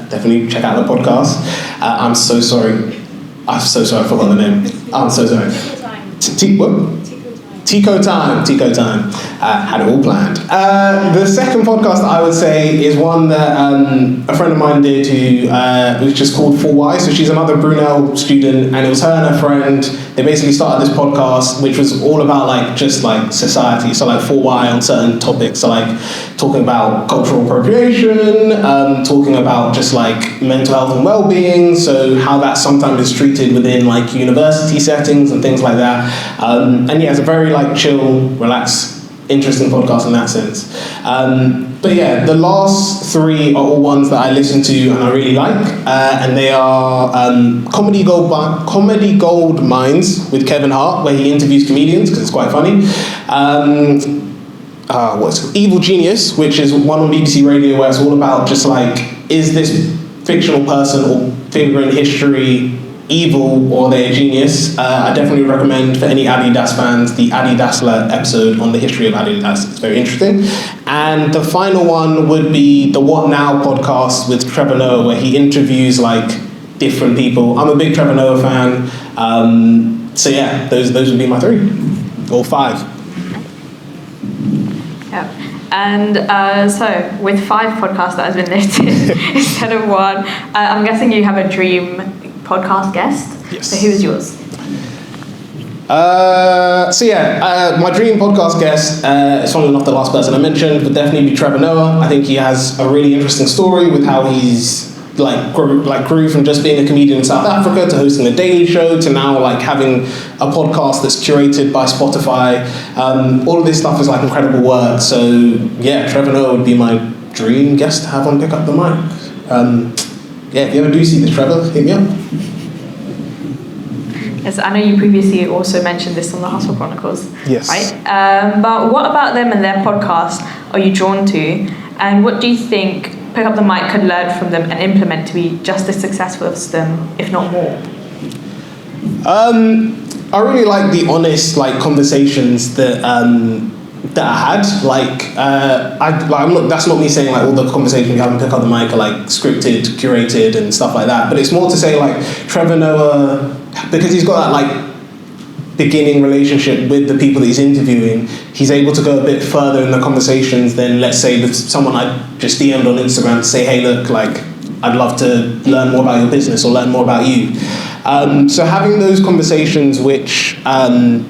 definitely check out the podcast. I'm so sorry. I forgot the name. I'm so sorry. Tico Time. Had it all planned. The second podcast I would say is one that a friend of mine did who was just called 4Y. So she's another Brunel student, and it was her and her friend. They basically started this podcast, which was all about like just like society. So like 4Y on certain topics. So like talking about cultural appropriation, talking about just like mental health and well-being. So how that sometimes is treated within like university settings and things like that. And yeah, it's a very like chill, relaxed, interesting podcast in that sense. But yeah, the last three are all ones that I listen to and I really like, and they are Comedy Gold Minds with Kevin Hart, where he interviews comedians because it's quite funny. What's it? Evil Genius, which is one on BBC Radio, where it's all about just like, is this fictional person or figure in history evil or they're a genius? I definitely recommend for any Adidas fans the Adi Dassler episode on the history of Adidas. It's very interesting. And the final one would be the What Now podcast with Trevor Noah, where he interviews like different people. I'm a big Trevor Noah fan. So yeah, those would be my three or five.
Yeah. And so with 5 podcasts that has been listed instead of one, I'm guessing you have a dream podcast guest.
Yes.
So who is yours?
My dream podcast guest, it's probably not the last person I mentioned, would definitely be Trevor Noah. I think he has a really interesting story with how he's grew from just being a comedian in South Africa to hosting a daily show to now like having a podcast that's curated by Spotify. All of this stuff is like incredible work. So yeah, Trevor Noah would be my dream guest to have on Pick Up the Mic. Yeah, if you ever do see this, Trevor, hit me up.
Yes, I know you previously also mentioned this on the Hustle Chronicles.
Yes.
Right? But what about them and their podcast are you drawn to? And what do you think Pick Up the Mic could learn from them and implement to be just as successful as them, if not more?
I really like the honest conversations that I had. That's not me saying all the conversations we have in Pick Up the Mic are scripted, curated, and stuff like that. But it's more to say Trevor Noah, because he's got that beginning relationship with the people that he's interviewing, he's able to go a bit further in the conversations than, let's say, with someone I just DM'd on Instagram to say, hey, look, I'd love to learn more about your business or learn more about you. So having those conversations which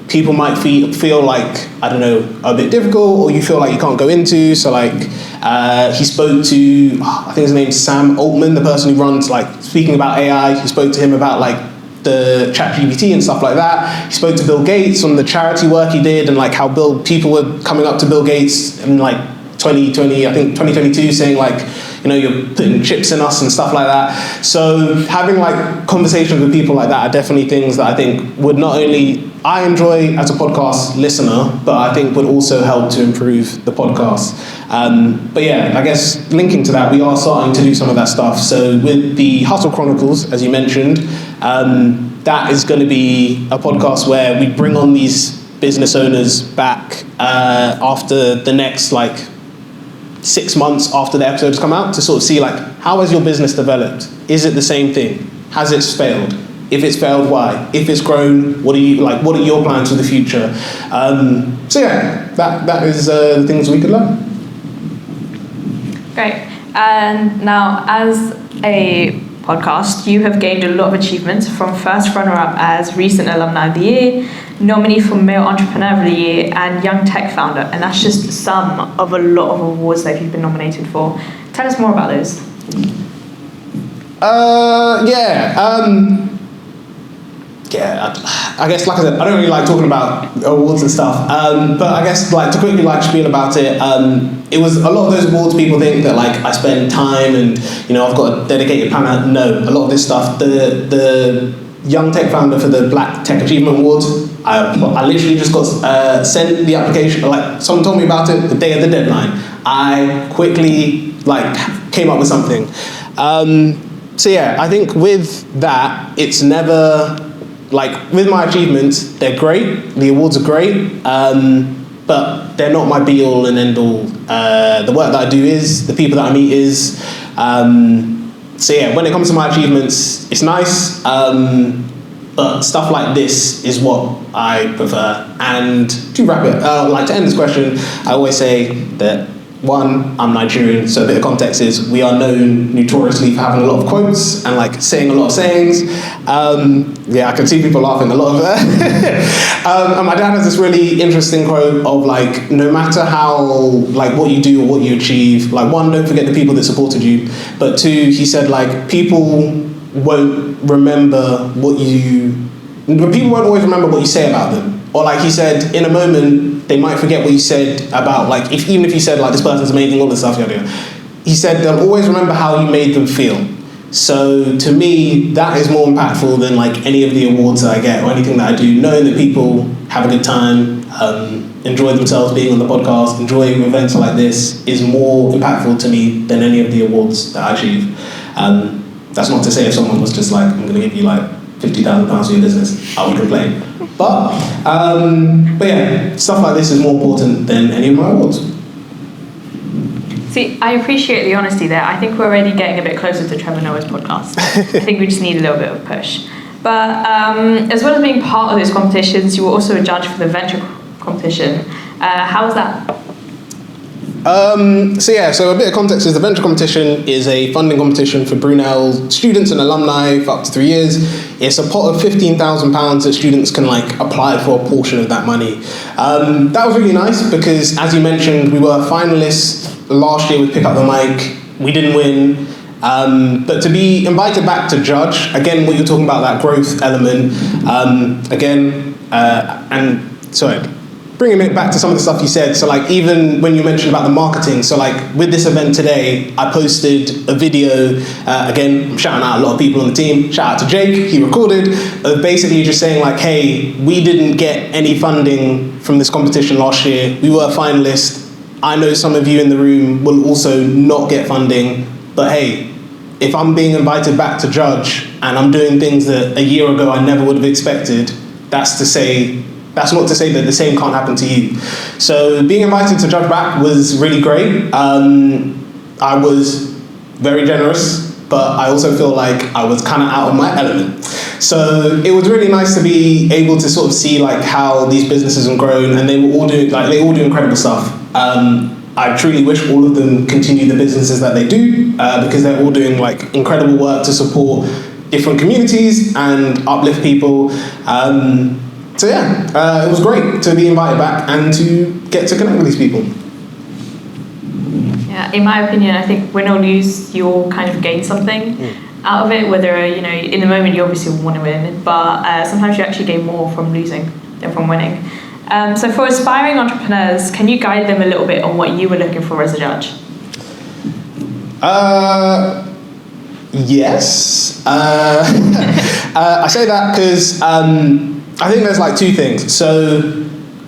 people might feel I don't know, a bit difficult, or you feel you can't go into. So he spoke to, I think his name's Sam Altman, the person who runs speaking about AI. He spoke to him about the ChatGPT and stuff like that. He spoke to Bill Gates on the charity work he did and how people were coming up to Bill Gates in 2022 saying you're putting chips in us and stuff like that. So having conversations with people like that are definitely things that I think would not only I enjoy as a podcast listener, but I think would also help to improve the podcast. But yeah, I guess linking to that, we are starting to do some of that stuff. So with the Hustle Chronicles, as you mentioned, that is going to be a podcast where we bring on these business owners back after the next 6 months after the episodes come out to sort of see how has your business developed? Is it the same thing? Has it failed? If it's failed, why? If it's grown, what are your plans for the future? So yeah, that is the things we could learn.
Great. And now, as a podcast, you have gained a lot of achievements, from first runner-up as Recent Alumni of the Year, nominee for Male Entrepreneur of the Year, and Young Tech Founder. And that's just some of a lot of awards that you've been nominated for. Tell us more about those.
I guess, I said, I don't really like talking about awards and stuff, but I guess, to quickly spiel about it, it was a lot of those awards. People think that, I spend time and, I've got a dedicated plan. No, a lot of this stuff, the Young Tech Founder for the Black Tech Achievement Awards, I literally just got sent the application, someone told me about it the day of the deadline. I quickly, came up with something. So yeah, I think with that, it's never like with my achievements, they're great. The awards are great, but they're not my be all and end all. The work that I do is, the people that I meet is. So yeah, when it comes to my achievements, it's nice. But stuff like this is what I prefer. And to wrap it, to end this question, I always say that, one, I'm Nigerian, so a bit of context is we are known notoriously for having a lot of quotes and like saying a lot of sayings. I can see people laughing a lot of that. And my dad has this really interesting quote of like, no matter how, like what you do or what you achieve, like one, don't forget the people that supported you. But two, he said like, people won't remember people won't always remember what you say about them. Or like he said, in a moment, they might forget what you said about, like, even if you said, like, this person's amazing, all this stuff, he said they'll always remember how you made them feel. So to me, that is more impactful than, like, any of the awards that I get or anything that I do. Knowing that people have a good time, enjoy themselves being on the podcast, enjoying events like this is more impactful to me than any of the awards that I achieve. That's not to say if someone was just like, I'm going to give you, like, £50,000 for your business, I would complain. But yeah, stuff like this is more important than any of my awards.
See, I appreciate the honesty there. I think we're already getting a bit closer to Trevor Noah's podcast. I think we just need a little bit of a push. But as well as being part of those competitions, you were also a judge for the venture competition. How was that?
So a bit of context is the venture competition is a funding competition for Brunel students and alumni for up to 3 years. It's a pot of £15,000 that students can like apply for a portion of that money. That was really nice because, as you mentioned, we were finalists last year with Pick Up the Mic. We didn't win. But to be invited back to judge, again, what you're talking about, that growth element, bringing it back to some of the stuff you said, so like even when you mentioned about the marketing, so like with this event today, I posted a video, again, I'm shouting out a lot of people on the team, shout out to Jake, he recorded, basically just saying like, hey, we didn't get any funding from this competition last year, we were finalists, I know some of you in the room will also not get funding, but hey, if I'm being invited back to judge and I'm doing things that a year ago I never would have expected, that's not to say that the same can't happen to you. So being invited to judge back was really great. I was very generous, but I also feel like I was kind of out of my element. So it was really nice to be able to sort of see like how these businesses have grown, and they all do incredible stuff. I truly wish all of them continue the businesses that they do because they're all doing like incredible work to support different communities and uplift people. So yeah, it was great to be invited back and to get to connect with these people.
Yeah, in my opinion, I think win or lose, you'll kind of gain something out of it. Whether, in the moment you obviously want to win, but sometimes you actually gain more from losing than from winning. So for aspiring entrepreneurs, can you guide them a little bit on what you were looking for as a judge?
Yes. I say that because I think there's like two things. So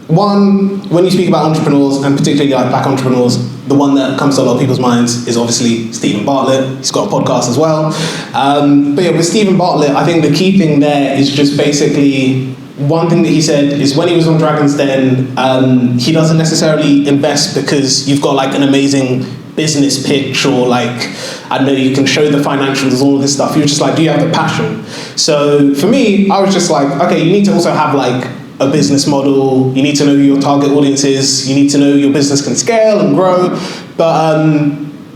one, when you speak about entrepreneurs, and particularly like black entrepreneurs, the one that comes to a lot of people's minds is obviously Stephen Bartlett. He's got a podcast as well. But yeah, with Stephen Bartlett, I think the key thing there is just basically, one thing that he said is when he was on Dragon's Den, he doesn't necessarily invest because you've got like an amazing business pitch or like, I don't know, you can show the financials, all of this stuff. He was just like, do you have the passion? So for me, I was just like, okay, you need to also have like a business model. You need to know who your target audience is. You need to know your business can scale and grow. But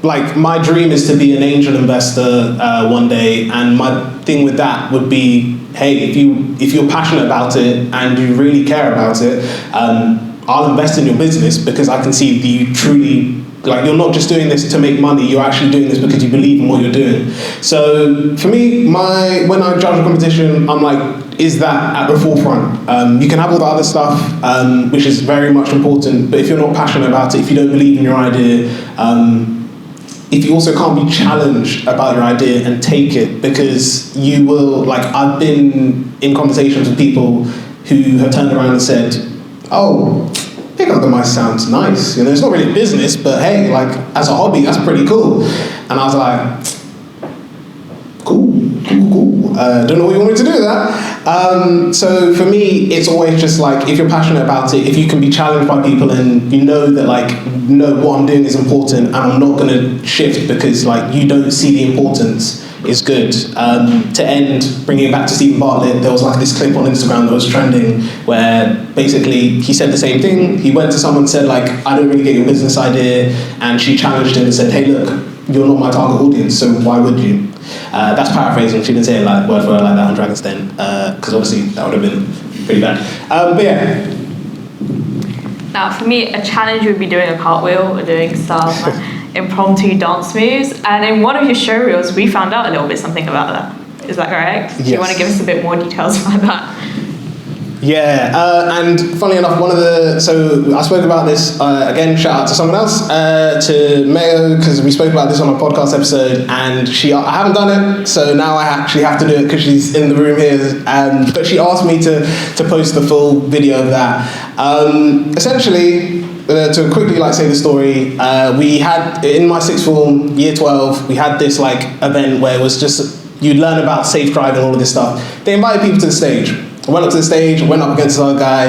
like my dream is to be an angel investor one day. And my thing with that would be, hey, if you're passionate about it and you really care about it, I'll invest in your business because I can see that you truly, like, you're not just doing this to make money, you're actually doing this because you believe in what you're doing. So for me, when I judge a competition, I'm like, is that at the forefront? You can have all the other stuff, which is very much important, but if you're not passionate about it, if you don't believe in your idea, if you also can't be challenged about your idea and take it, because you will, like, I've been in conversations with people who have turned around and said, oh, Pick Up the Mic sounds nice. It's not really a business, but hey, like, as a hobby, that's pretty cool. And I was like, cool. Don't know what you want me to do with that. So for me, it's always just like, if you're passionate about it, if you can be challenged by people and you know that like, no, what I'm doing is important and I'm not gonna shift because like you don't see the importance, is good. To end, bringing it back to Stephen Bartlett, there was like this clip on Instagram that was trending where basically he said the same thing. He went to someone and said like, I don't really get your business idea, and she challenged him and said, hey look, you're not my target audience, so why would you? That's paraphrasing, she didn't say it like word for word like that on Dragon's Den, because obviously that would have been pretty bad. But yeah.
Now for me, a challenge would be doing a cartwheel or doing some impromptu dance moves, and in one of your show reels we found out a little bit something about that. Is that correct? Yes. Do you want to give us a bit more details about that?
Yeah, and funnily enough, so I spoke about this, again, shout out to someone else, to Mayo, because we spoke about this on a podcast episode, and I haven't done it, so now I actually have to do it because she's in the room here, but she asked me to post the full video of that. Essentially, to quickly like say the story, we had, in my sixth form, year 12, we had this like event where it was just, you'd learn about safe driving, all of this stuff. They invited people to the stage. I went up to the stage, went up against another guy,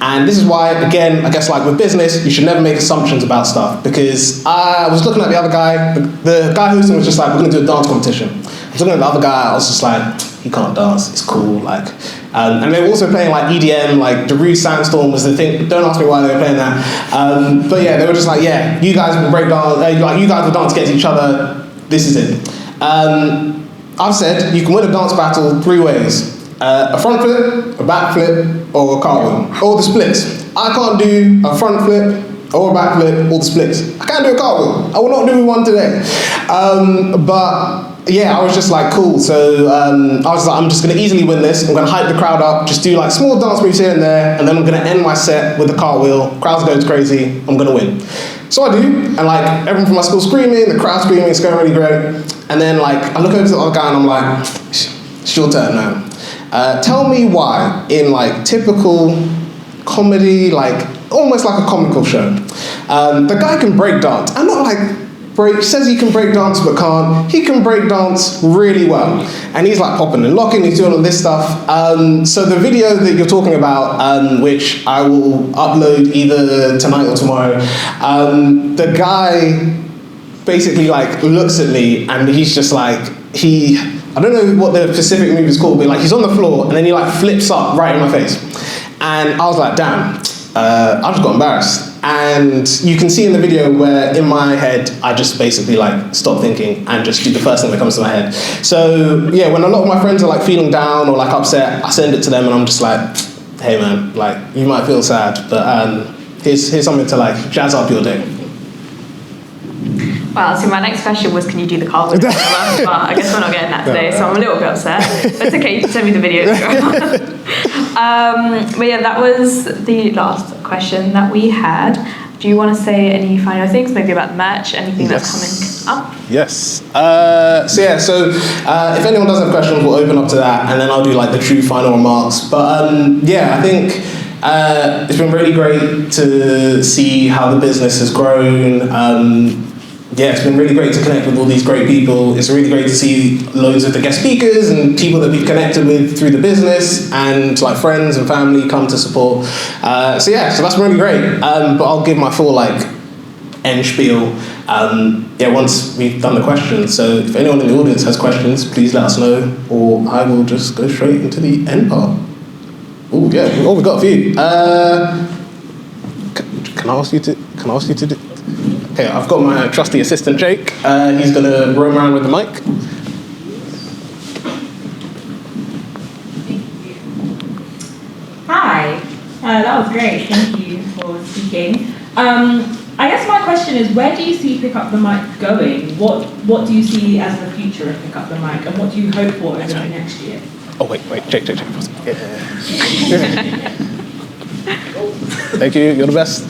and this is why, again, I guess like with business, you should never make assumptions about stuff, because I was looking at the other guy, the guy hosting was just like, we're gonna do a dance competition. I was looking at the other guy, I was just like, he can't dance, it's cool, like, and they were also playing like EDM, like Darude Sandstorm was the thing, don't ask me why they were playing that, but yeah, they were just like, yeah, you guys will break dance, like you guys will dance against each other, this is it. I've said you can win a dance battle 3 ways. A front flip, a back flip, or a cartwheel, or the splits. I can't do a front flip, or a back flip, or the splits. I can't do a cartwheel. I will not do one today. But yeah, I was just like, cool. So I was like, I'm just gonna easily win this. I'm gonna hype the crowd up, just do like small dance moves here and there, and then I'm gonna end my set with a cartwheel. Crowd goes crazy, I'm gonna win. So I do, and like everyone from my school screaming, the crowd screaming, it's going really great. And then like I look over to the other guy and I'm like, it's your turn now. Tell me why, in like typical comedy, like almost like a comical show, the guy can break dance. I'm not like says he can break dance but can't. He can break dance really well, and he's like popping and locking. He's doing all this stuff. So the video that you're talking about, which I will upload either tonight or tomorrow, the guy basically like looks at me and he's just like I don't know what the specific move is called, but like he's on the floor and then he like flips up right in my face. And I was like, damn, I just got embarrassed. And you can see in the video where in my head, I just basically like stop thinking and just do the first thing that comes to my head. So yeah, when a lot of my friends are like feeling down or like upset, I send it to them and I'm just like, hey man, like you might feel sad, but here's something to like jazz up your day.
Wow, so my next question was, can you do the cartwheel? But I guess we're not getting that today, so I'm a little bit upset. But it's okay, you can send me the video. But yeah, that was the last question that we had. Do you want to say any final things, maybe about the merch, anything that's coming up?
Yes. So if anyone does have questions, we'll open up to that, and then I'll do like the true final remarks. But yeah, I think it's been really great to see how the business has grown. Yeah, it's been really great to connect with all these great people. It's really great to see loads of the guest speakers and people that we've connected with through the business, and like friends and family come to support. So that's really great. But I'll give my full like end spiel once we've done the questions. So if anyone in the audience has questions, please let us know, or I will just go straight into the end part. Oh yeah, we've got a few. Can I ask you to do? Okay, I've got my trusty assistant Jake. He's gonna roam around with the mic.
Hi, that was great. Thank you for speaking. I guess my question is, where do you see Pick Up the Mic going? What do you see as the future of Pick Up the Mic, and what do you hope for over the next year?
Oh wait, Jake. Yeah. Thank you. You're the best.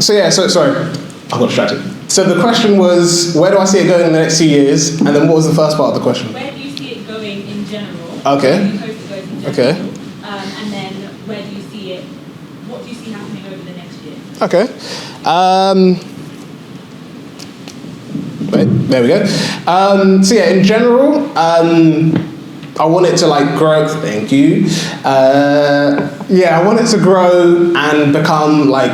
Sorry, I got distracted. So the question was, where do I see it going in the next 2 years? And then what was the first part of the question?
Where do you see it going in general?
Okay.
Where do you hope it goes in general?
Okay.
And then where do you see it? What do you see happening over the next year?
Okay. Wait, there we go. In general, I want it to like grow. Thank you. I want it to grow and become like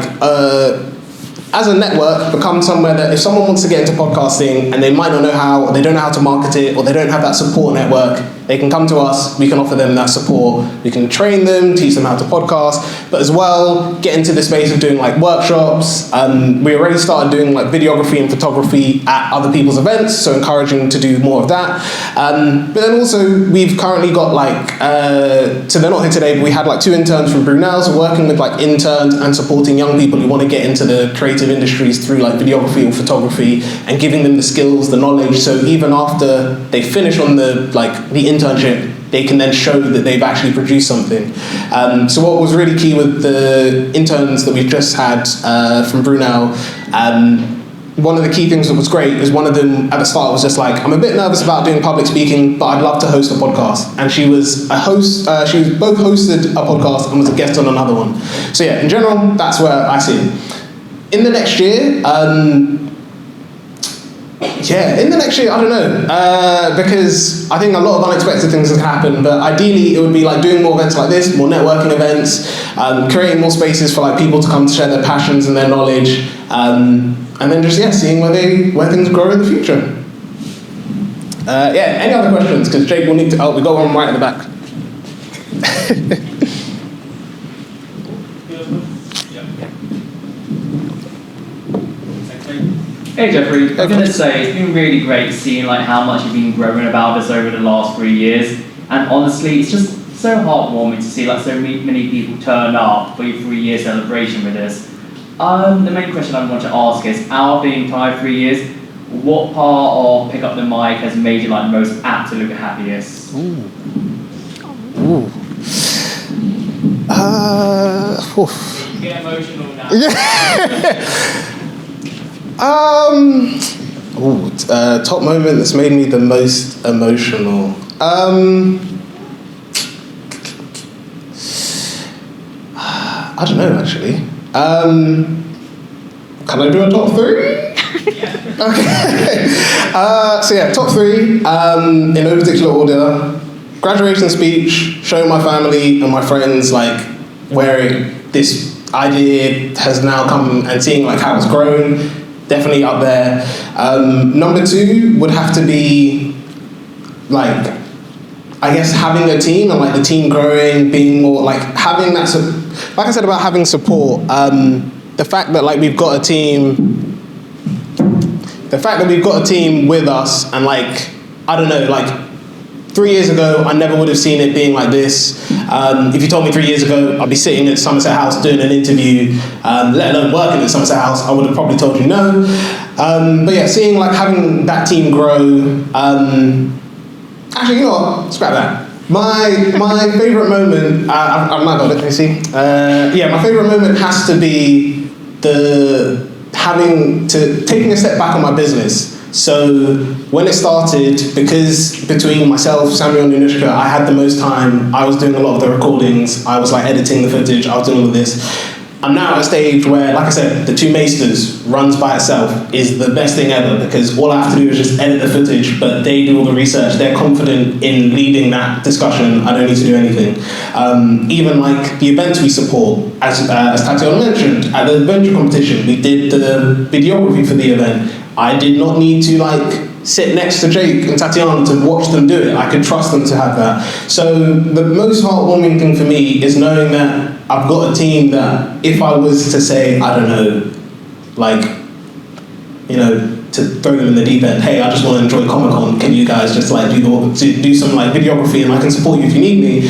as a network, become somewhere that if someone wants to get into podcasting and they might not know how, or they don't know how to market it, or they don't have that support network, they can come to us, we can offer them that support, we can train them, teach them how to podcast, but as well, get into the space of doing like workshops. We already started doing like videography and photography at other people's events, so encouraging to do more of that. But then also, we've currently got like, so they're not here today, but we had like 2 interns from Brunel, so working with like interns and supporting young people who want to get into the creative industries through like videography or photography, and giving them the skills, the knowledge, so even after they finish on the internship, they can then show that they've actually produced something. So what was really key with the interns that we've just had from Brunel, one of the key things that was great is one of them at the start was just like, I'm a bit nervous about doing public speaking, but I'd love to host a podcast. And she was a host, she was both hosted a podcast and was a guest on another one. So yeah, in general, that's where I see it. In the next year, I don't know, because I think a lot of unexpected things can happen, but ideally it would be like doing more events like this, more networking events, creating more spaces for like people to come to share their passions and their knowledge, and then just seeing where things grow in the future. Any other questions? Because Jake will need to, we got one right at the back.
Hey Jeffrey, I'm going to say it's been really great seeing like how much you've been growing about this over the last 3 years, and honestly it's just so heartwarming to see like so many people turn up for your 3-year celebration with us. The main question I want to ask is, out of the entire 3 years, what part of Pick Up the Mic has made you like most absolute happiest? You get emotional now.
Top moment that's made me the most emotional. I don't know actually. Can I do a top 3?
Yeah.
Okay. Top 3 in no particular order. Graduation speech, showing my family and my friends like where this idea has now come and seeing like how it's grown. Definitely up there. Number 2 would have to be like, I guess having a team and like the team growing, being more like having that, like I said about having support, the fact that like we've got a team with us, and like, I don't know, like 3 years ago, I never would have seen it being like this. If you told me 3 years ago, I'd be sitting at Somerset House doing an interview, let alone working at Somerset House, I would have probably told you no. But yeah, seeing like having that team grow, actually, you know what, scrap that. My favourite moment, I might got it, can you see? My favourite moment has to be taking a step back on my business. So when it started, because between myself, Samuel and Nunushka, I had the most time, I was doing a lot of the recordings, I was like editing the footage, I was doing all of this. I'm now at a stage where, like I said, the 2 Maesters runs by itself is the best thing ever, because all I have to do is just edit the footage, but they do all the research, they're confident in leading that discussion, I don't need to do anything. Even like the events we support, as Tatiana mentioned, at the venture competition, we did the videography for the event. I did not need to like sit next to Jake and Tatiana to watch them do it. I could trust them to have that. So the most heartwarming thing for me is knowing that I've got a team that if I was to say, I don't know, like, you know, to throw them in the deep end, hey, I just want to enjoy Comic-Con, can you guys just like do some like videography and I can support you if you need me.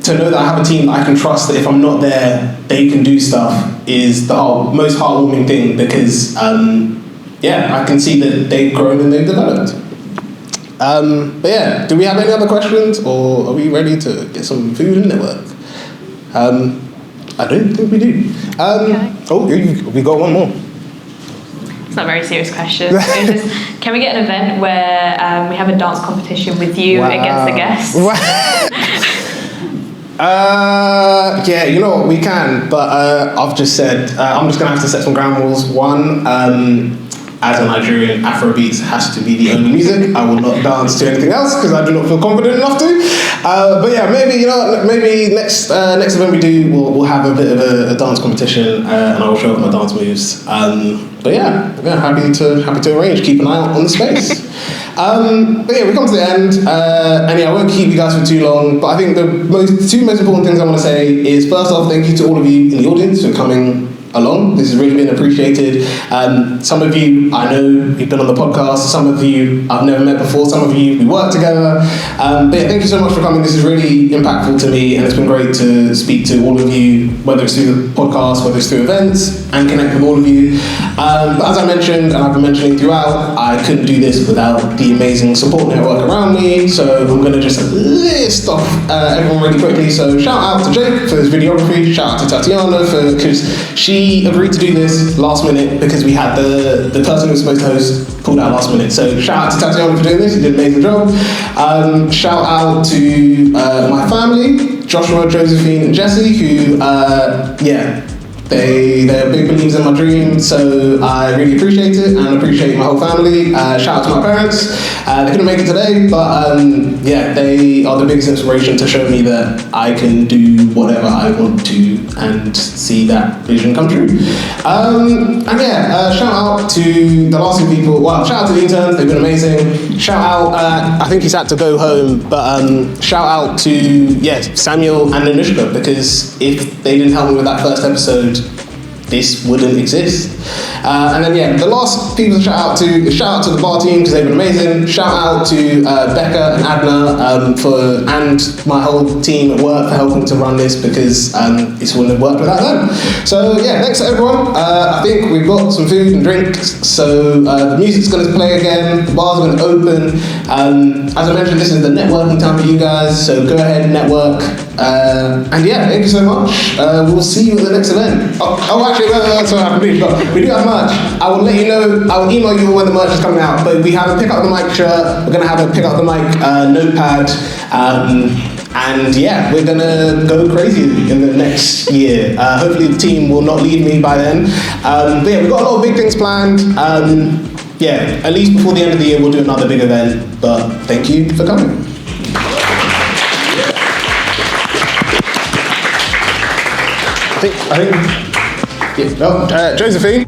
To know that I have a team that I can trust that if I'm not there, they can do stuff is the most heartwarming thing, because I can see that they've grown and they've developed. But yeah, do we have any other questions, or are we ready to get some food and network? I don't think we do. We got one more.
It's not a very serious question. Can we get an event where we have a dance competition with you against the guests?
You know what, we can, but I've just said, I'm just going to have to set some ground rules. One, as a Nigerian, Afrobeats has to be the only music. I will not dance to anything else because I do not feel confident enough to. But yeah, maybe maybe next event we do, we'll have a bit of a dance competition, and I will show off my dance moves. But yeah, happy to arrange. Keep an eye out on the space. But yeah, we come to the end, and yeah, I won't keep you guys for too long. But I think the two most important things I want to say is, first off, thank you to all of you in the audience for coming along. This has really been appreciated. Some of you I know you've been on the podcast, some of you I've never met before, some of you we work together. But yeah, thank you so much for coming. This is really impactful to me, and it's been great to speak to all of you, whether it's through the podcast, whether it's through events, and connect with all of you. But as I mentioned, and I've been mentioning throughout, I couldn't do this without the amazing support network around me, so I'm going to just list off everyone really quickly. So shout out to Jake for his videography, shout out to Tatiana because she agreed to do this last minute because we had the person who was supposed to host pulled out last minute. So shout out to Tatiana for doing this, you did an amazing job. Shout out to my family, Joshua, Josephine, and Jesse, who, they're big believers in my dream, so I really appreciate it and appreciate my whole family. Shout out to my parents. They couldn't make it today, but they are the biggest inspiration to show me that I can do whatever I want to and see that vision come true. Shout out to the last two people. Well, shout out to the interns, they've been amazing. Shout out, I think he's had to go home, but shout out to Samuel and Anushka, because if they didn't help me with that first episode, this wouldn't exist. The last people to shout out to the bar team because they've been amazing. Shout out to Becca and Adna and my whole team at work for helping to run this, because this wouldn't have worked without them. So yeah, thanks to everyone. I think we've got some food and drinks, so the music's going to play again, the bars are going to open. As I mentioned, this is the networking time for you guys, so go ahead, network. Thank you so much. We'll see you at the next event. That's what happened. We do have merch. I will let you know, I will email you when the merch is coming out, but we have a pick up the mic shirt, we're going to have a pick up the mic notepad, we're going to go crazy in the next year. Hopefully the team will not leave me by then. We've got a lot of big things planned. At least before the end of the year we'll do another big event, but thank you for coming. I think Josephine.